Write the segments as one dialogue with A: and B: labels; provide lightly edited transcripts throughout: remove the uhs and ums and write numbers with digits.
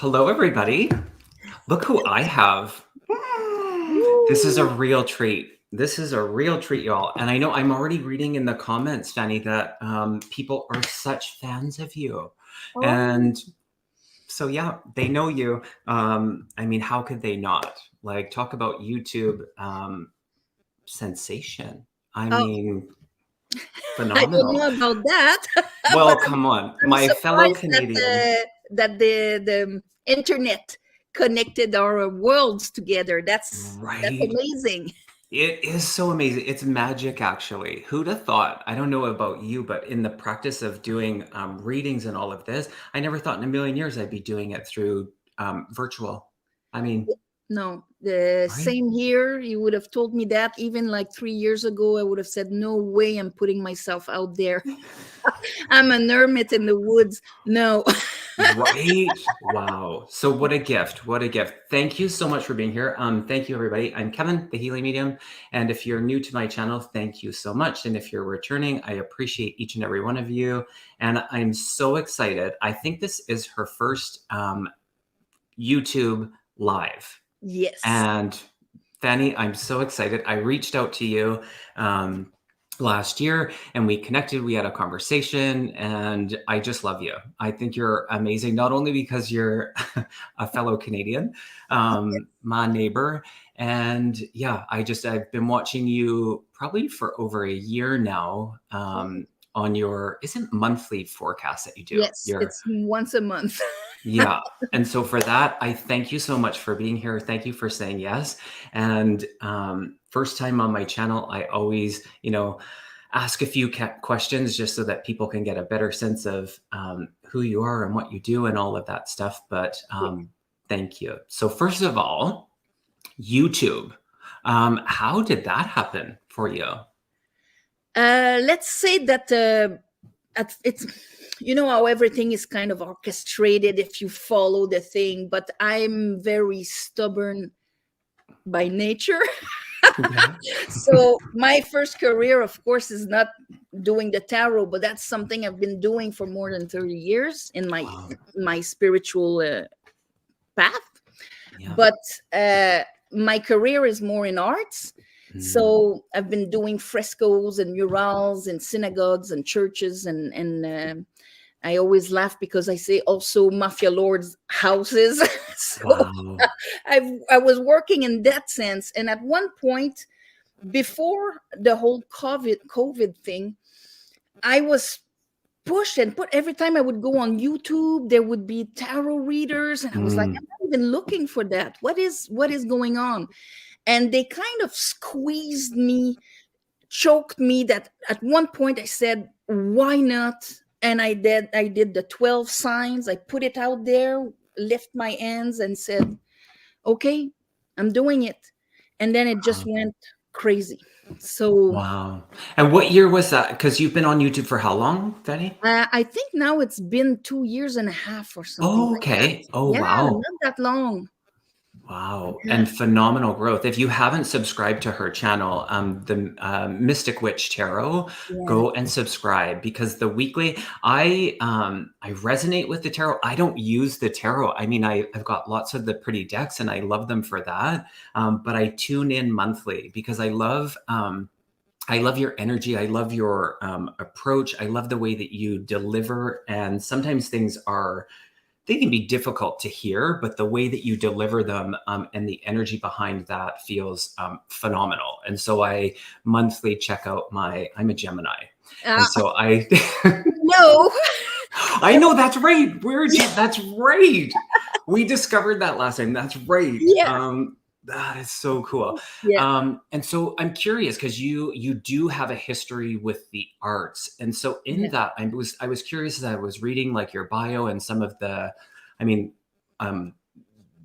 A: Hello, everybody. Look who I have. This is a
B: Woo!
A: real treat. This is a real treat, y'all. And I know I'm already reading in the comments, Fanny, that people are such fans of you.
B: Oh,
A: And so, yeah, they know you. I mean, how could they not? Like, talk about YouTube sensation. I
B: oh,
A: mean,
B: I don't
A: phenomenal.
B: know about that, but
A: Well,
B: I'm,
A: come on.
B: I'm
A: My fellow
B: surprised that
A: Canadian.
B: the internet connected our worlds together. That's
A: Right?
B: amazing.
A: It is so amazing. It's magic, actually. Who'd have thought? I don't know about you, but in the practice of doing readings and all of this, I never thought in a million years I'd be doing it through virtual. I mean,
B: No, the
A: right?
B: same here. You would have told me that even like 3 years ago. I would have said, "No way, I'm putting myself out there. I'm an hermit in the woods." No.
A: Right? Wow. So what a gift. What a gift. Thank you so much for being here. Thank you, everybody. I'm Kevin, the Healing Medium. And if you're new to my channel, thank you so much. And if you're returning, I appreciate each and every one of you. And I'm so excited. I think this is her first YouTube live.
B: Yes.
A: And Fanny, I'm so excited. I reached out to you last year and we connected. We had a conversation and I just love you. I think you're amazing, not only because you're a fellow Canadian, my neighbor. And yeah, I've been watching you probably for over a year now on your, isn't monthly forecast that you do?
B: Yes, it's once a month.
A: Yeah. And so for that, I thank you so much for being here. Thank you for saying yes. And first time on my channel, I always, ask a few questions just so that people can get a better sense of who you are and what you do and all of that stuff. But thank you. So first of all, YouTube. How did that happen for you?
B: Let's say that it's how everything is kind of orchestrated if you follow the thing, but I'm very stubborn by nature.
A: Okay.
B: So my first career, of course, is not doing the tarot, but that's something I've been doing for more than 30 years in
A: Wow.
B: my spiritual path.
A: Yeah.
B: But my career is more in arts.
A: Mm.
B: So I've been doing frescoes and murals in synagogues and churches, and I always laugh because I say also mafia lords' houses. So
A: Wow.
B: I was working in that sense, and at one point before the whole COVID thing, I was pushed and put every time I would go on YouTube, there would be tarot readers, and I was like,
A: Mm.
B: I'm not even looking for that. What is going on? And they kind of squeezed me, choked me. That at one point I said, why not? And I did the 12 signs. I put it out there, lift my hands, and said, okay, I'm doing it. And then it just went crazy. So
A: Wow. And what year was that? Because you've been on YouTube for how long, Fanny?
B: I think now it's been 2 years and a half or something
A: Oh,
B: like that.
A: okay. Oh,
B: Yeah,
A: wow.
B: not that long.
A: Wow.
B: Yeah.
A: And phenomenal growth. If you haven't subscribed to her channel, the Mystic Witch Tarot,
B: Yeah.
A: go and subscribe because the weekly, I resonate with the tarot. I don't use the tarot. I mean, I've got lots of the pretty decks and I love them for that. But I tune in monthly because I love your energy. I love your approach. I love the way that you deliver. And sometimes they can be difficult to hear, but the way that you deliver them and the energy behind that feels phenomenal. And so I monthly check out I'm a Gemini. And
B: Uh,
A: so I,
B: no.
A: I know that's right.
B: Yeah.
A: That's right. We discovered that last time. That's right.
B: Yeah.
A: That is so cool.
B: Yeah.
A: And so I'm curious because you do have a history with the arts, and so in
B: Yeah.
A: that I was curious as I was reading like your bio and some of I mean, um,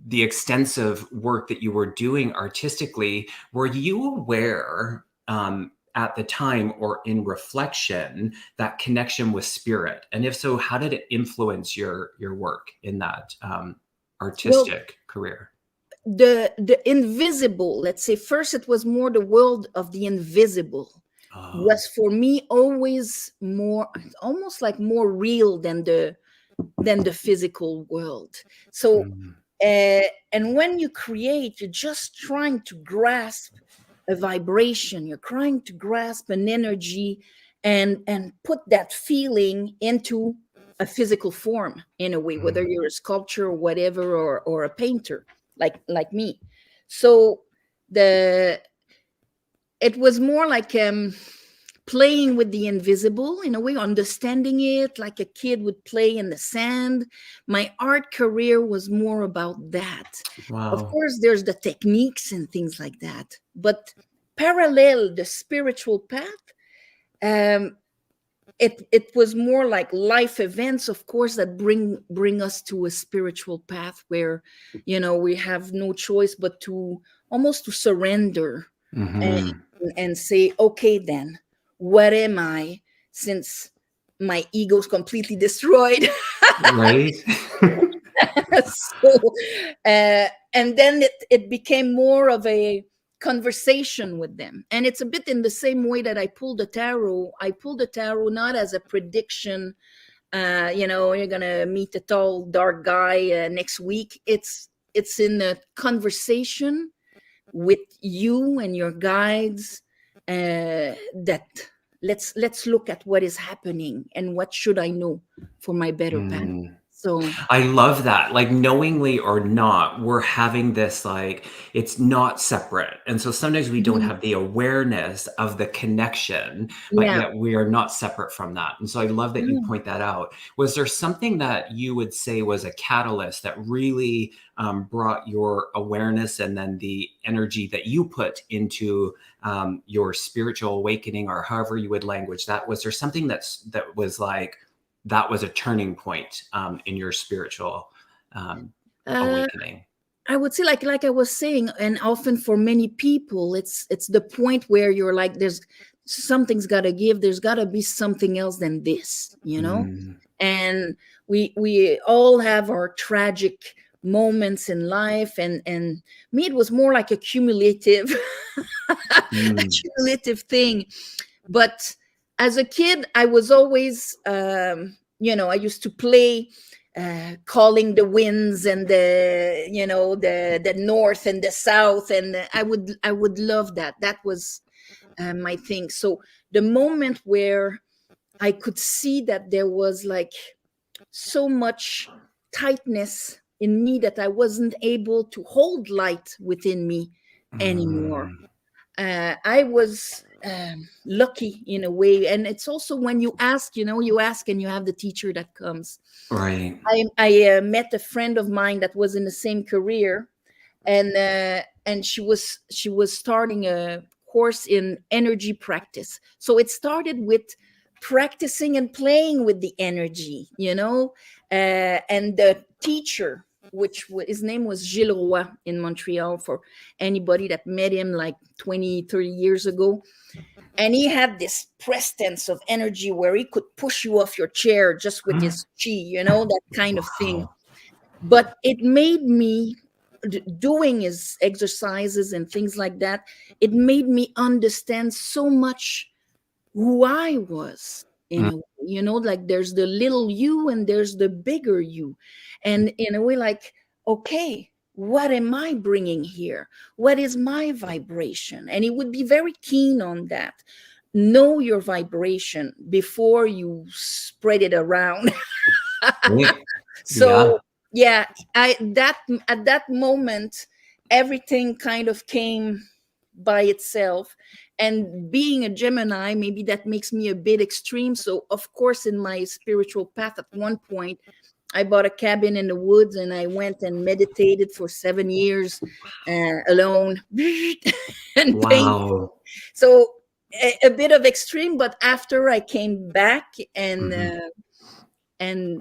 A: the extensive work that you were doing artistically. Were you aware at the time or in reflection that connection with spirit? And if so, how did it influence your work in that
B: Well,
A: artistic career?
B: the invisible, let's say first it was more the world of the invisible
A: Oh,
B: was for me always more, almost like more real than the than the physical world. So
A: Mm.
B: and when you create, you're just trying to grasp a vibration, you're trying to grasp an energy, and put that feeling into a physical form, in a way, whether
A: Mm.
B: you're a sculptor or whatever, or a painter, like me. So the it was more like playing with the invisible, in a way, understanding it like a kid would play in the sand. My art career was more about that. Of
A: Wow.
B: course, there's the techniques and things like that, but parallel the spiritual path, um, it was more like life events, of course, that bring us to a spiritual path where, we have no choice but to almost to surrender, and,
A: Hmm.
B: and say, okay, then what am I, since my ego's completely destroyed?
A: Right.
B: So and then it became more of a conversation with them, and it's a bit in the same way that I pulled the tarot not as a prediction, you're gonna meet a tall dark guy next week. It's in a conversation with you and your guides, that let's look at what is happening and what should I know for my better path.
A: Mm.
B: So
A: I love that. Like, knowingly or not, we're having this, like, it's not separate. And so sometimes we don't
B: mhm,
A: have the awareness of the connection, but
B: yeah.
A: yet we are not separate from that. And so I love that you
B: Mm.
A: point that out. Was there something that you would say was a catalyst that really brought your awareness and then the energy that you put into your spiritual awakening, or however you would language that? Was there something that was like, that was a turning point in your spiritual um,
B: Uh,
A: awakening?
B: I would say, like I was saying, and often for many people, it's the point where you're like, there's something's got to give. There's got to be something else than this.
A: Mm.
B: And we all have our tragic moments in life, and me, it was more like a cumulative, a
A: Mm.
B: cumulative thing. But as a kid, I was always, I used to play, calling the winds and the north and the south, and I would love that. That was my thing. So the moment where I could see that there was like so much tightness in me that I wasn't able to hold light within me anymore,
A: Mm.
B: I was lucky in a way. And it's also when you ask and you have the teacher that comes.
A: Right.
B: I met a friend of mine that was in the same career, and she was starting a course in energy practice. So it started with practicing and playing with the energy, and the teacher, his name was Gilles Roy in Montreal, for anybody that met him like 20, 30 years ago. And he had this presence of energy where he could push you off your chair just with his chi, that kind of thing.
A: Wow.
B: But it made me, doing his exercises and things like that, it made me understand so much who I was, in
A: Mm.
B: a way. Like there's the little you and there's the bigger you. And in a way, like, okay, what am I bringing here? What is my vibration? And he would be very keen on that. Know your vibration before you spread it around.
A: Right. Yeah.
B: So yeah, at that moment, everything kind of came by itself. And being a Gemini, maybe that makes me a bit extreme. So of course, in my spiritual path, at one point I bought a cabin in the woods and I went and meditated for 7 years, alone, and painting.
A: Wow.
B: So a bit of extreme, but after I came back and
A: Hmm.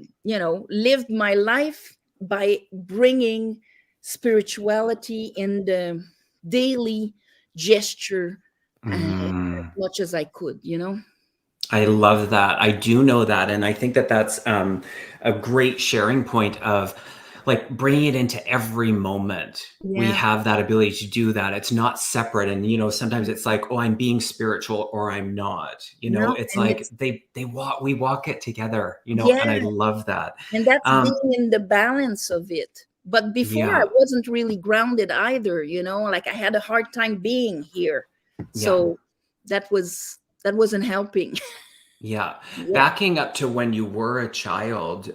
B: lived my life by bringing spirituality in the daily gesture, as
A: Mm.
B: much as I could.
A: I love that. I do know that. And I think that that's a great sharing point of, like bringing it into every moment. We
B: Yeah.
A: have that ability to do that. It's not separate. And, sometimes it's like, oh, I'm being spiritual or I'm not,
B: No,
A: it's
B: and
A: like
B: it's,
A: we walk it together,
B: yeah,
A: and I love that.
B: and that's
A: Um,
B: being in the balance of it. But before I
A: yeah,
B: wasn't really grounded either, like I had a hard time being here.
A: yeah.
B: So that wasn't helping.
A: Yeah.
B: Yeah.
A: Backing up to when you were a child,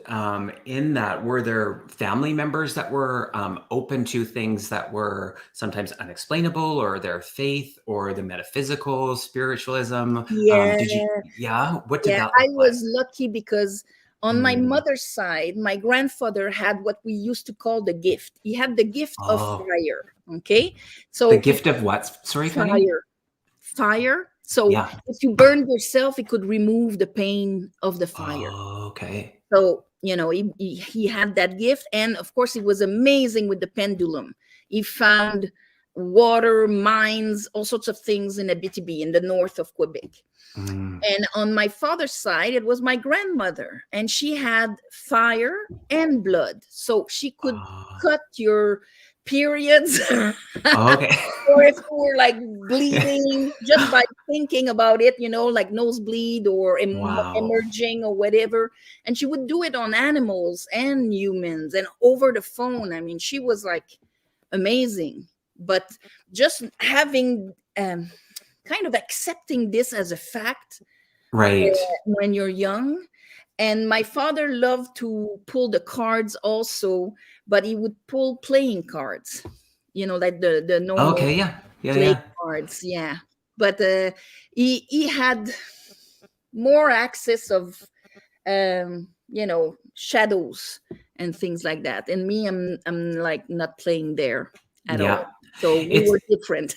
A: in that, were there family members that were open to things that were sometimes unexplainable, or their faith, or the metaphysical, spiritualism?
B: Yeah.
A: What did
B: Yeah,
A: that
B: I
A: look like?
B: was lucky because on my
A: Mm.
B: mother's side, my grandfather had what we used to call the gift. He had the gift of
A: Oh,
B: fire. Okay.
A: the
B: So
A: gift of what? Sorry, Fanny?
B: fire, fire. So
A: Yeah.
B: if you burned yourself, it could remove the pain of the fire.
A: Oh, okay.
B: So, he had that gift. And of course, he was amazing with the pendulum. He found water, mines, all sorts of things in Abitibi in the north of Quebec.
A: Mm.
B: And on my father's side, it was my grandmother, and she had fire and blood. So she could
A: Oh,
B: cut your periods,
A: okay.
B: or if you were like bleeding just by thinking about it, like nosebleed or
A: Wow.
B: emerging or whatever. And she would do it on animals and humans and over the phone. I mean, she was like amazing. But just having kind of accepting this as a fact
A: Right.
B: when you're young. And my father loved to pull the cards also, but he would pull playing cards, like the normal
A: Okay. Yeah. Yeah.
B: play
A: Yeah.
B: cards. Yeah. But he had more access of shadows and things like that. And me, I'm like not playing there at
A: Yeah.
B: all. So we
A: It's
B: were different.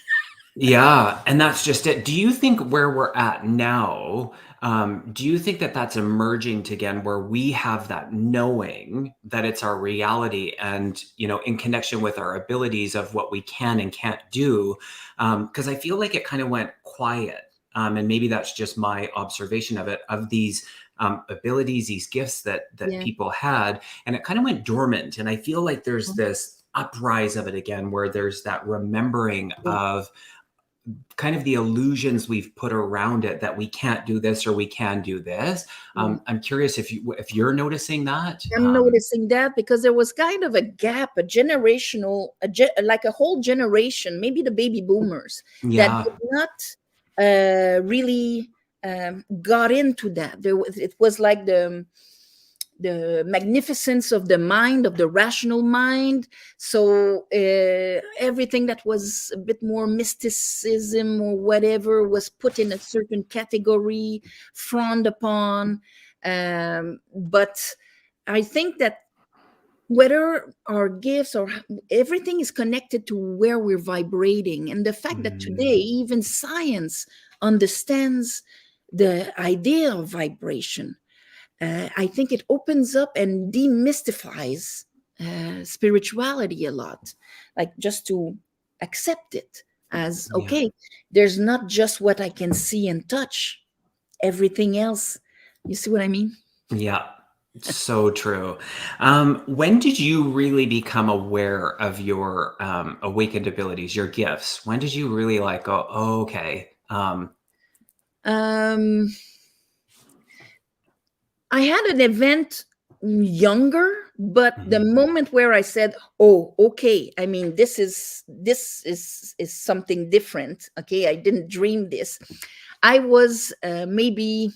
A: Yeah, and that's just it. Do you think where we're at now, do you think that that's emerging to again where we have that knowing that it's our reality and, in connection with our abilities of what we can and can't do? Because I feel like it kind of went quiet. And maybe that's just my observation of it, of these abilities, these gifts that
B: Yeah.
A: people had, and it kind of went dormant. And I feel like there's this uprise of it again, where there's that remembering
B: Yeah.
A: of kind of the illusions we've put around it, that we can't do this or we can do this.
B: Yeah.
A: I'm curious if you're noticing that.
B: I'm noticing that because there was kind of a gap, a generational, like a whole generation, maybe the baby boomers, that
A: Yeah.
B: did not really got into that. It was like the magnificence of the mind, of the rational mind. So everything that was a bit more mysticism or whatever was put in a certain category, frowned upon. But I think that whether our gifts or everything is connected to where we're vibrating, and the fact that today
A: Mm,
B: even science understands the idea of vibration, I think it opens up and demystifies spirituality a lot, like just to accept it as
A: yeah.
B: okay, there's not just what I can see and touch, everything else. You see what I mean?
A: Yeah. So true. When did you really become aware of your awakened abilities, your gifts? When did you really like go, oh, okay?
B: Um, I had an event younger, but the
A: Mhm.
B: moment where I said, "Oh, okay," I mean, this is something different. Okay, I didn't dream this. I was maybe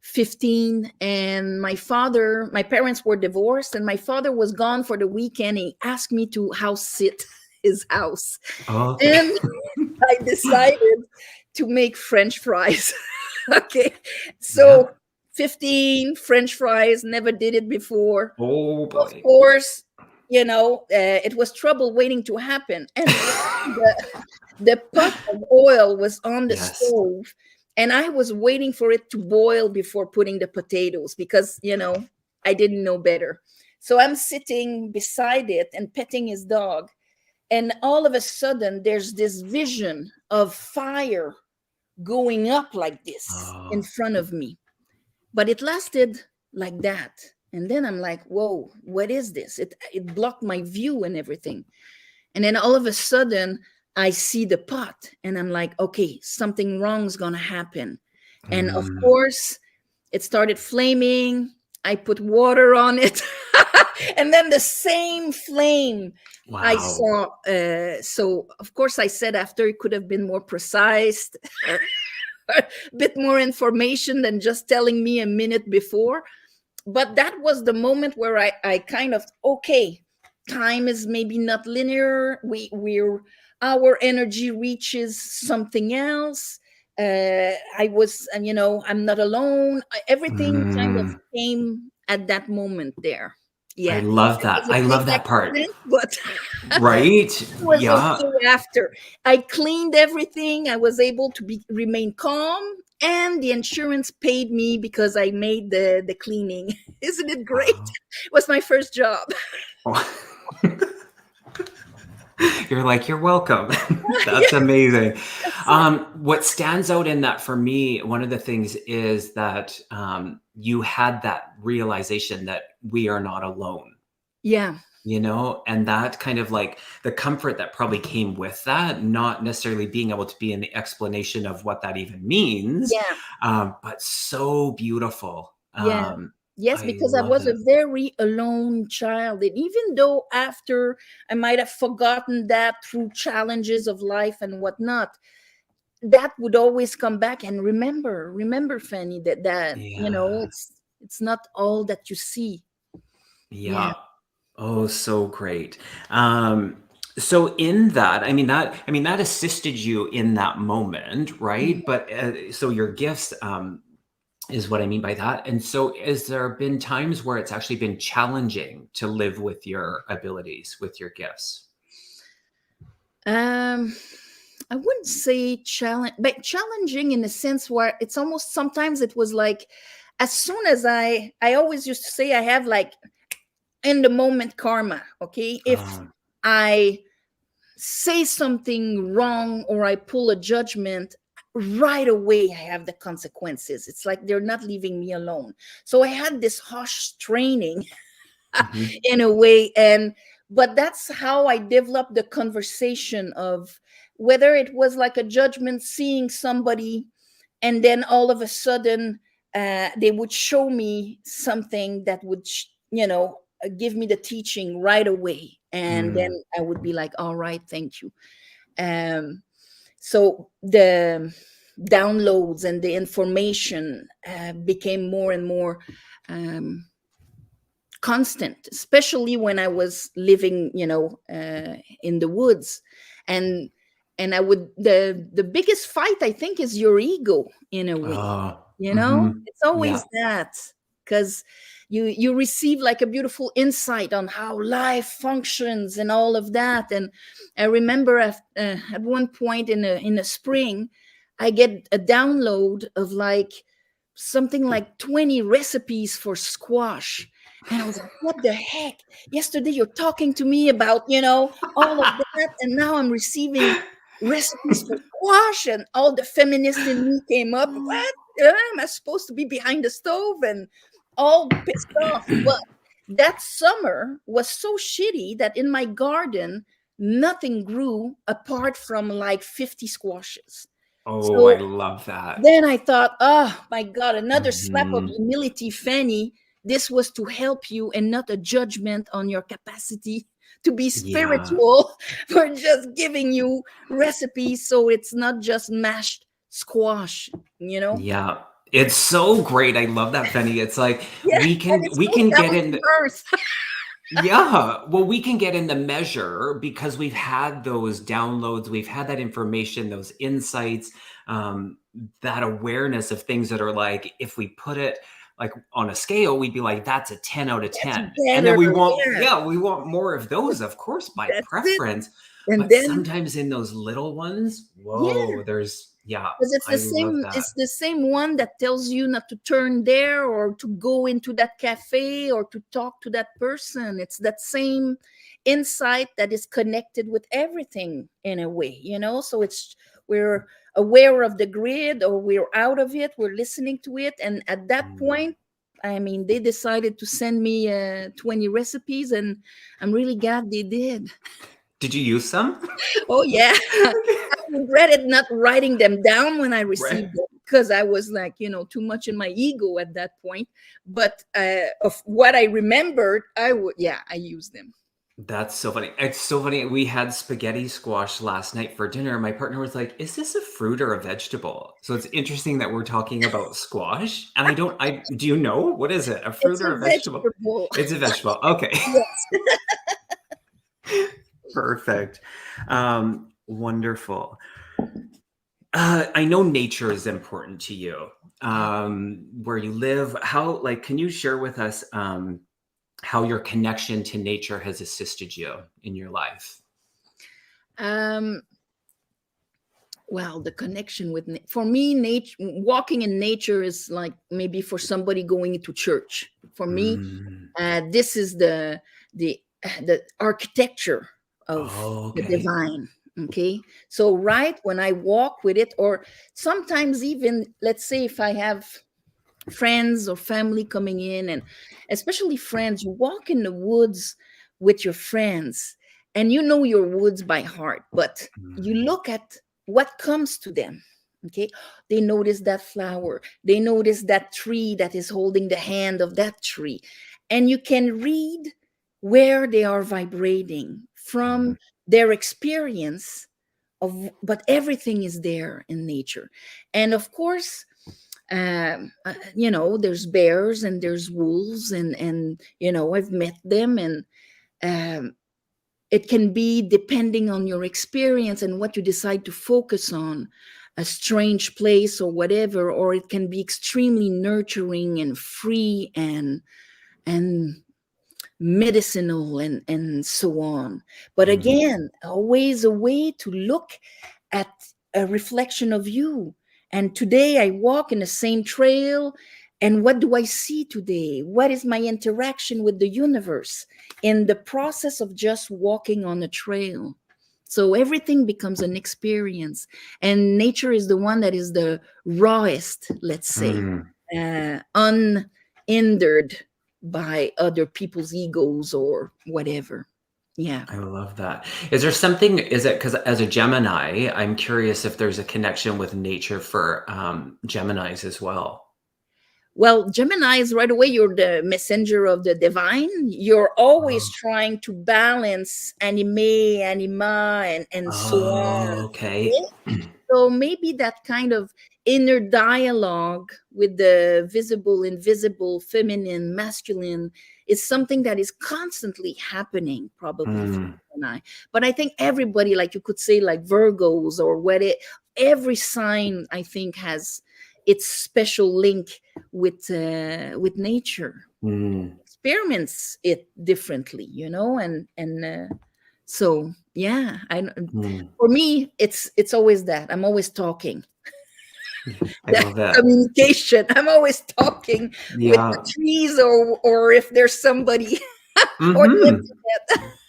B: 15, and my parents were divorced, and my father was gone for the weekend. He asked me to house sit his house,
A: Okay.
B: and I decided to make French fries. Okay.
A: Yeah.
B: So 15 French fries, never did it before.
A: Oh
B: Of
A: boy.
B: course, it was trouble waiting to happen. And the pot of oil was on the
A: Yes.
B: stove, and I was waiting for it to boil before putting the potatoes because, I didn't know better. So I'm sitting beside it and petting his dog. And all of a sudden, there's this vision of fire going up like this in
A: Oh,
B: front of me. But it lasted like that. And then I'm like, whoa, what is this? It blocked my view and everything. And then all of a sudden, I see the pot and I'm like, okay, something wrong's going to happen. And of
A: Mm,
B: course, it started flaming. I put water on it. And then the same flame I
A: wow.
B: saw. So, of course, I said after it could have been more precise, a bit more information than just telling me a minute before. But that was the moment where I kind of, okay, time is maybe not linear. We're our energy reaches something else. I was, and I'm not alone. Everything kind of
A: Mm,
B: came at that moment there.
A: I
B: Yeah,
A: love
B: it
A: that.
B: was a
A: I
B: big
A: love that part.
B: accident, but
A: Right?
B: it was
A: Yeah.
B: okay after. I cleaned everything. I was able to remain calm, and the insurance paid me because I made the cleaning. Isn't it great?
A: Wow.
B: It was my first job.
A: You're like, you're welcome.
B: Yeah,
A: That's amazing.
B: that's it.
A: What stands out in that for me, one of the things is that you had that realization that we are not alone,
B: Yeah,
A: and that kind of like the comfort that probably came with that, not necessarily being able to be in the explanation of what that even means,
B: yeah,
A: but so beautiful.
B: yeah. Yes,
A: I
B: because I
A: love
B: was a
A: it.
B: very alone child. And even though after I might have forgotten that through challenges of life and whatnot, that would always come back. And remember, Fanny, that
A: Yeah.
B: it's not all that you see. Yeah.
A: Yeah. Oh, so great. Um, so in that, I mean that assisted you in that moment, right?
B: Mhm.
A: But so your gifts is what I mean by that. And so, has there been times where it's actually been challenging to live with your abilities, with your gifts?
B: um I wouldn't say challenge, but challenging in a sense where it's almost, sometimes it was like, as soon as I always used to say I have like in the moment karma. Okay, if
A: Um,
B: I say something wrong or I pull a judgment, right away I have the consequences. It's like they're not leaving me alone. So I had this harsh training
A: mhm.
B: in a way. And but that's how I developed the conversation of whether it was like a judgment, seeing somebody, and then all of a sudden they would show me something that would give me the teaching right away, and then
A: Mm,
B: I would be like, all right, thank you. Um, so the downloads and the information became more and more um, constant, especially when I was living, in the woods. And and I would, the biggest fight, I think, is your ego in a way.
A: mhm.
B: It's always
A: Yeah.
B: that, because you receive like a beautiful insight on how life functions and all of that. And I remember at one point in the spring, I get a download of like something like 20 recipes for squash. And I was like, what the heck? Yesterday you're talking to me about, all of that. And now I'm receiving recipes for squash, and all the feminist in me came up. What? Am I supposed to be behind the stove? And all pissed off. But that summer was so shitty that in my garden, nothing grew apart from like 50 squashes.
A: Oh, I
B: So
A: love that.
B: then I thought, oh my God, another slap of
A: Mhm.
B: humility, Fanny. This was to help you and not a judgment on your capacity to be
A: Yeah.
B: spiritual. For just giving you recipes so it's not just mashed squash, you know?
A: Yeah. It's so great. I love that, Fanny. It's like
B: Yeah,
A: we
B: and
A: can
B: it's
A: we
B: so
A: can get
B: down
A: in.
B: to earth.
A: Yeah. Well, we can get in the measure because we've had those downloads, we've had that information, those insights, um, that awareness of things that are like, if we put it like on a scale, we'd be like, that's a 10 out of
B: That's
A: 10. And then
B: better.
A: we want,
B: Yeah,
A: yeah, we want more of those, of course, by
B: that's it.
A: preference.
B: And
A: But
B: then,
A: sometimes in those little ones,
B: yeah.
A: whoa, yeah,
B: Because it's the
A: I love
B: same,
A: that.
B: it's the same one that tells you not to turn there or to go into that cafe or to talk to that person. It's that same insight that is connected with everything in a way, so it's, we're aware of the grid or we're out of it, we're listening to it, and at that
A: Mm,
B: point I mean, they decided to send me 20 recipes, and I'm really glad they did.
A: Did you use some?
B: Oh, yeah. I regretted not writing them down when I
A: Right.
B: received them because I was like, too much in my ego at that point. But of what I remembered, I used them.
A: That's so funny. It's so funny. We had spaghetti squash last night for dinner. My partner was like, "Is this a fruit or a vegetable?" So it's interesting that we're talking about squash. And I do you know what is it? A fruit
B: It's
A: or
B: a
A: a vegetable?
B: vegetable.
A: It's a vegetable. Okay.
B: Yes.
A: Perfect. Wonderful. I know nature is important to you.
B: Yeah.
A: Where you live, how like can you share with us how your connection to nature has assisted you in your life?
B: Um, well, the connection with for me, nature, walking in nature is like maybe for somebody going into church. For me,
A: Mm.
B: this is the architecture of the
A: Okay.
B: divine. Okay, so right when I walk with it, or sometimes even, let's say, if I have friends or family coming in, and especially friends, you walk in the woods with your friends, and you know your woods by heart, but you
A: Mm.
B: look at what comes to them. Okay, they notice that flower, they notice that tree that is holding the hand of that tree, and you can read where they are vibrating from
A: Mm.
B: their experience of, but everything is there in nature. And of course, there's bears and there's wolves, and I've met them, and um, it can be, depending on your experience and what you decide to focus on, a strange place or whatever, or it can be extremely nurturing and free and medicinal, and so on. But
A: Mm.
B: again, always a way to look at a reflection of you. And today I walk in the same trail, and what do I see today? What is my interaction with the universe in the process of just walking on a trail? So everything becomes an experience, and nature is the one that is the rawest, let's say,
A: Mm.
B: unhindered by other people's egos or whatever. Yeah.
A: I love that. Is there something, is it because as a Gemini, I'm curious if there's a connection with nature for Geminis as well.
B: Well, Gemini is right away, you're the messenger of the divine. You're always
A: Oh,
B: trying to balance anime, anima, and so on.
A: oh, okay.
B: Okay? So maybe that kind of inner dialogue with the visible, invisible, feminine, masculine is something that is constantly happening, probably for
A: Mm.
B: Gemini. But I think everybody, like you could say, like Virgos or what it, every sign I think has its special link with nature.
A: Mm.
B: Experiments it differently, and so yeah,
A: Mm.
B: for me, it's always that I'm always talking.
A: I
B: That
A: love it.
B: communication. I'm always talking with the
A: Yeah.
B: trees, or if there's somebody, or the
A: Hmm.
B: internet.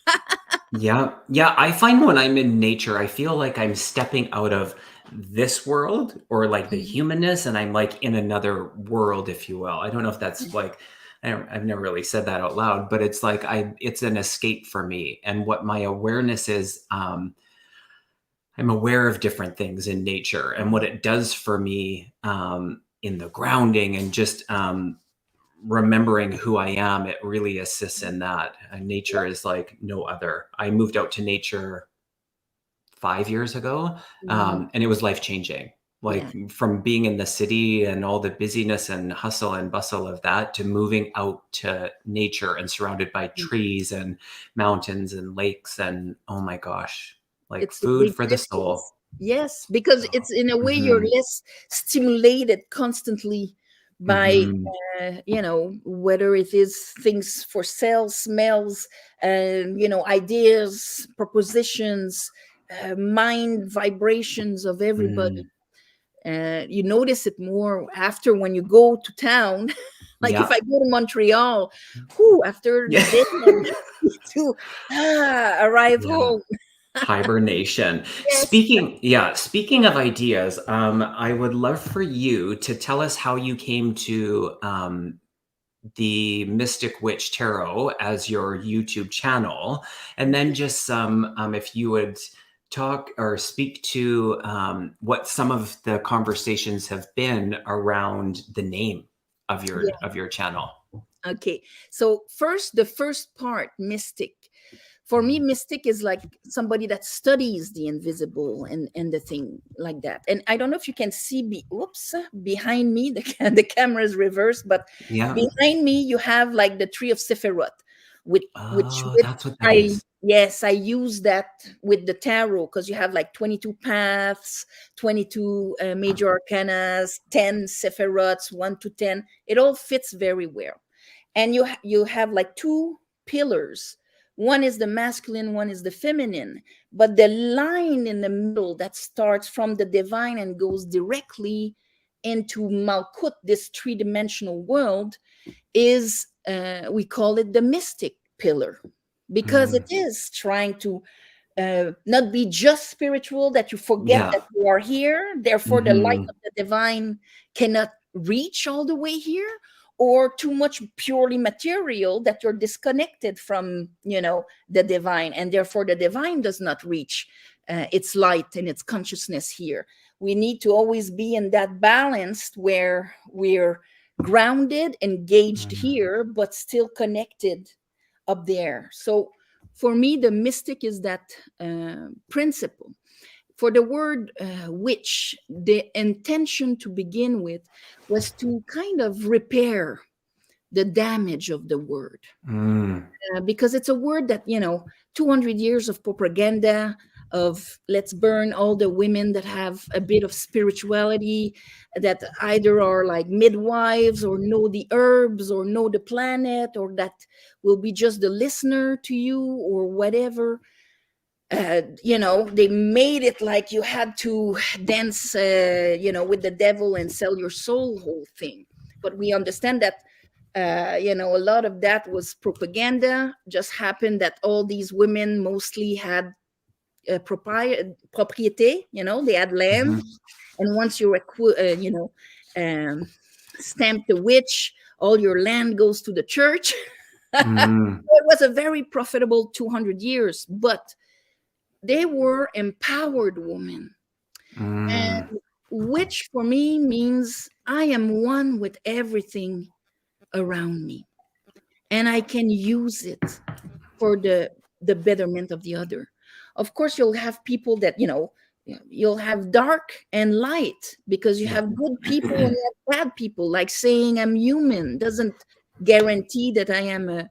A: Yeah. Yeah. I find when I'm in nature, I feel like I'm stepping out of this world or like the humanness and I'm like in another world, if you will. I don't know if that's like, I've never really said that out loud, but it's like it's an escape for me. And what my awareness is, I'm aware of different things in nature and what it does for me in the grounding and just remembering who I am. It really assists in that. And nature is like no other. I moved out to nature 5 years ago,
B: Mhm.
A: and it was life changing.
B: Yeah.
A: Like from being in the city and all the busyness and hustle and bustle of that to moving out to nature and surrounded by trees and mountains and lakes and oh my gosh, like
B: It's a
A: food
B: big
A: for the soul.
B: difference. Yes, because
A: So,
B: it's, in a way, you're
A: mhm,
B: less stimulated constantly by,
A: mhm,
B: whether it is things for sale, smells, ideas, propositions, mind vibrations of everybody.
A: mm,
B: You notice it more after, when you go to town. Like if
A: yeah.
B: I go to Montreal, whoo, after the
A: Yeah.
B: day, I'm happy to arrive
A: Yeah.
B: home.
A: Hibernation.
B: Yes.
A: Speaking of ideas, I would love for you to tell us how you came to the Mystic Witch Tarot as your YouTube channel, and then just some, if you would talk or speak to what some of the conversations have been around the name of your channel.
B: Okay. So first, the first part, mystic. For me, mystic is like somebody that studies the invisible and the thing like that. And I don't know if you can see behind me, the camera is reversed, but
A: Yeah.
B: behind me you have like the tree of Sephiroth, which
A: Oh,
B: with
A: that's what that
B: I
A: is.
B: yes, I use that with the tarot because you have like 22 paths, 22 major arcanas, 10 Sephiroths, 1 to 10. It all fits very well. And you have like two pillars. One is the masculine, one is the feminine, but the line in the middle that starts from the divine and goes directly into Malkut, this three-dimensional world, is we call it the mystic pillar, because it
A: Mm.
B: is trying to not be just spiritual, that you forget
A: Yeah.
B: that you are here, therefore the light
A: Hmm.
B: of the divine cannot reach all the way here, or too much purely material that you're disconnected from, the divine, and therefore the divine does not reach its light and its consciousness here. We need to always be in that balance where we're grounded, engaged here, but still connected up there. So for me, the mystic is that principle. For the word witch, the intention to begin with was to kind of repair the damage of the word.
A: Mm.
B: Because it's a word that 200 years of propaganda, of let's burn all the women that have a bit of spirituality, that either are like midwives or know the herbs or know the planet, or that will be just the listener to you or whatever. They made it like you had to dance with the devil and sell your soul, whole thing. But we understand that a lot of that was propaganda. Just happened that all these women mostly had propriété, they had land.
A: Mhm.
B: And once you're, um, stamped the witch, all your land goes to the church.
A: Mm.
B: It was a very profitable 200 years, but they were empowered women.
A: Mm.
B: And which for me means I am one with everything around me, and I can use it for the betterment of the other. Of course, you'll have people that you'll have dark and light, because you
A: Yeah.
B: have good people and you have bad people. Like saying I'm human doesn't guarantee that I am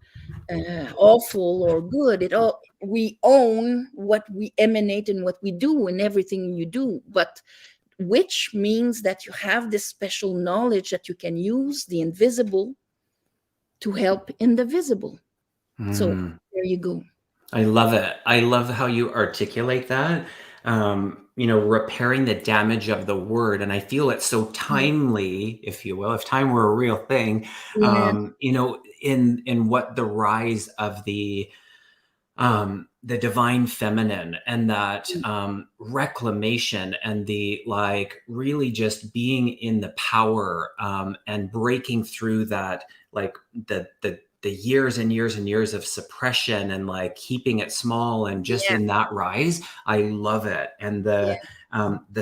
B: awful or good. It all We own what we emanate and what we do and everything you do, but which means that you have this special knowledge that you can use the invisible to help in the visible. So
A: Mm.
B: there you go.
A: I love it. I love how you articulate that. Repairing the damage of the word. And I feel it's so timely, if you will, if time were a real thing,
B: Yeah,
A: in what the rise of the divine feminine and that reclamation and the like really just being in the power and breaking through that, like the years and years and years of suppression and like keeping it small, and just
B: yeah,
A: in that rise, I love it. And the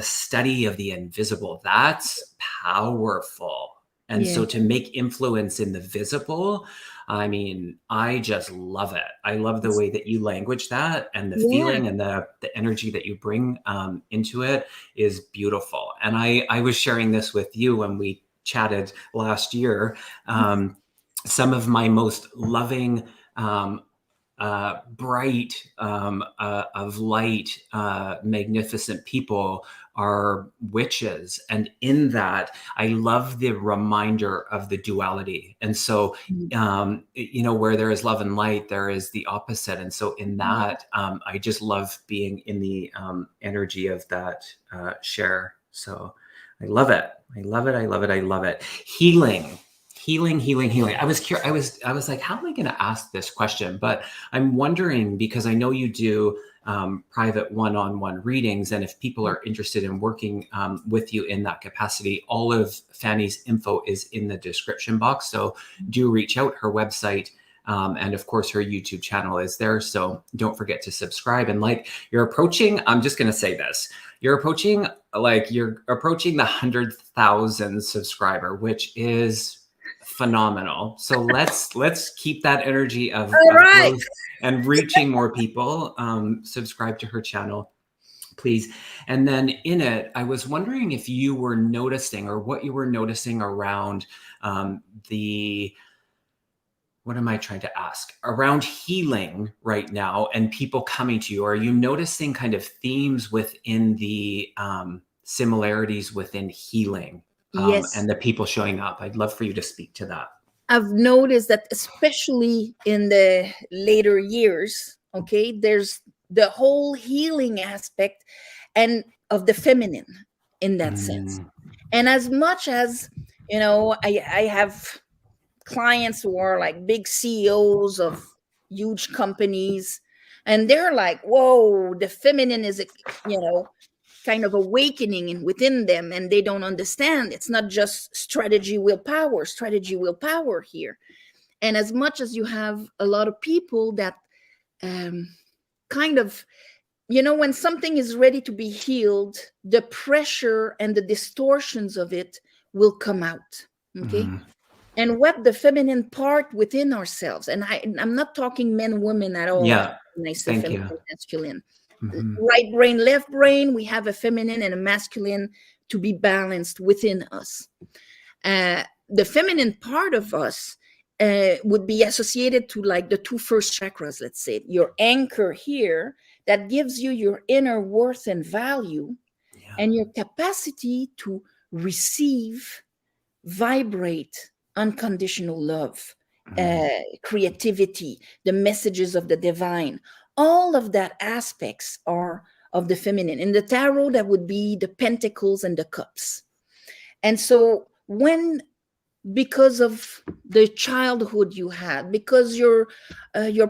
A: study of the invisible, that's powerful. And
B: yeah,
A: so to make influence in the visible, I mean, I just love it. I love the way that you language that, and the
B: yeah,
A: feeling and the energy that you bring into it is beautiful. And I was sharing this with you when we chatted last year. Some of my most loving, bright, of light, magnificent people are witches. And in that, I love the reminder of the duality. And so, where there is love and light, there is the opposite. And so, in that, I just love being in the energy of that share. So, I love it. I love it. I love it. I love it. Healing. Healing, healing, healing. I was curious. I was like, how am I going to ask this question? But I'm wondering, because I know you do private one-on-one readings, and if people are interested in working with you in that capacity, all of Fanny's info is in the description box. So do reach out. Her website, and of course her YouTube channel is there. So don't forget to subscribe. And like, you're approaching, I'm just going to say this, you're approaching the 100,000 subscriber, which is phenomenal. So let's keep that energy of
B: right.
A: growth and reaching more people. Subscribe to her channel, please. And then in it, I was wondering if you were noticing, or what you were noticing around what am I trying to ask? Around healing right now and people coming to you. Are you noticing kind of themes within the similarities within healing
B: Yes.
A: and the people showing up? I'd love for you to speak to that.
B: I've noticed that, especially in the later years, okay, there's the whole healing aspect and of the feminine in that sense. And as much as, I have clients who are like big CEOs of huge companies, and they're like, whoa, the feminine is, kind of awakening within them, and they don't understand it's not just strategy willpower here. And as much as you have a lot of people that kind of, when something is ready to be healed, the pressure and the distortions of it will come out, okay? And what the feminine part within ourselves, and I'm not talking men, women at all.
A: Yeah.
B: When I say
A: Thank
B: feminine,
A: you.
B: masculine, right brain, left brain, we have a feminine and a masculine to be balanced within us. The feminine part of us would be associated to like the two first chakras, let's say, your anchor here that gives you your inner worth and value, and your capacity to receive, vibrate unconditional love, creativity, the messages of the divine. All of that aspects are of the feminine. In the tarot, that would be the pentacles and the cups. And so because of the childhood you had, because your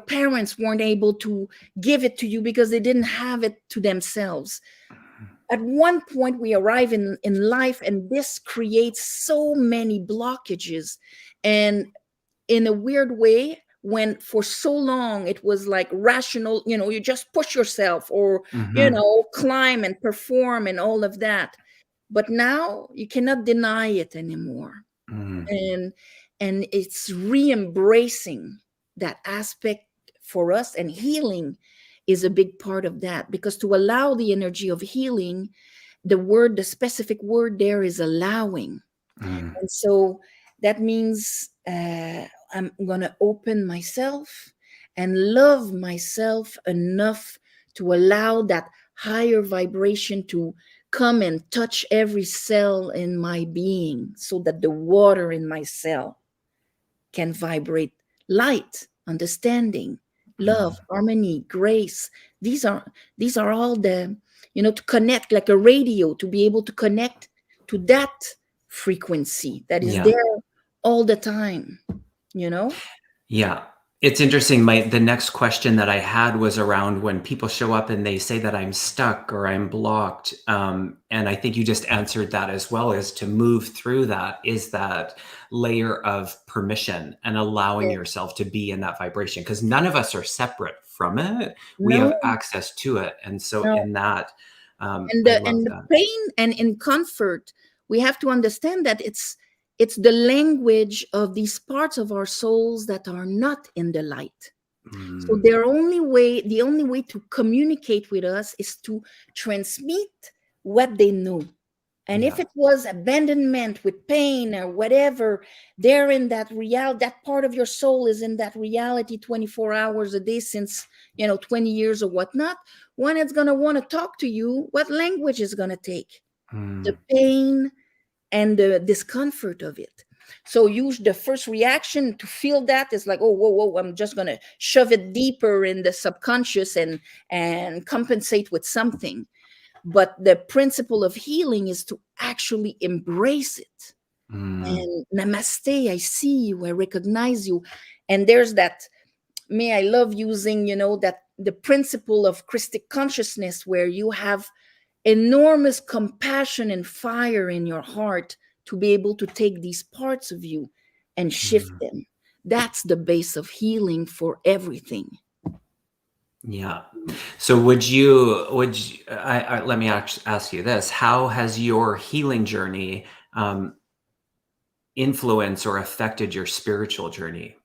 B: parents weren't able to give it to you because they didn't have it to themselves, at one point we arrive in life, and this creates so many blockages. And in a weird way, when for so long it was like rational, you just push yourself, or climb and perform and all of that, but now you cannot deny it anymore. And it's re-embracing that aspect for us, and healing is a big part of that, because to allow the energy of healing, the specific word there is allowing. And so that means I'm going to open myself and love myself enough to allow that higher vibration to come and touch every cell in my being, so that the water in my cell can vibrate light, understanding, love, harmony, grace. These are all the, to connect like a radio, to be able to connect to that frequency that is there all the time,
A: Yeah. It's interesting. The next question that I had was around when people show up and they say that I'm stuck or I'm blocked. And I think you just answered that as well, as to move through that is that layer of permission and allowing yourself to be in that vibration, because none of us are separate from it. We have access to it. And so in that,
B: and the pain and in comfort, we have to understand that it's the language of these parts of our souls that are not in the light. So the only way to communicate with us is to transmit what they know. And if it was abandonment with pain or whatever, they're in that that part of your soul is in that reality 24 hours a day since 20 years or whatnot. When it's going to want to talk to you, what language is going to take? The pain and the discomfort of it. So the first reaction to feel that is like, oh, whoa, I'm just going to shove it deeper in the subconscious and compensate with something. But the principle of healing is to actually embrace it
A: Mm,
B: And namaste, I see you, I recognize you. And there's that, me, I love using, that the principle of Christic consciousness, where you have enormous compassion and fire in your heart to be able to take these parts of you and shift
A: mm.
B: them. That's the base of healing for everything.
A: Yeah. So let me ask you this. How has your healing journey influenced or affected your spiritual journey?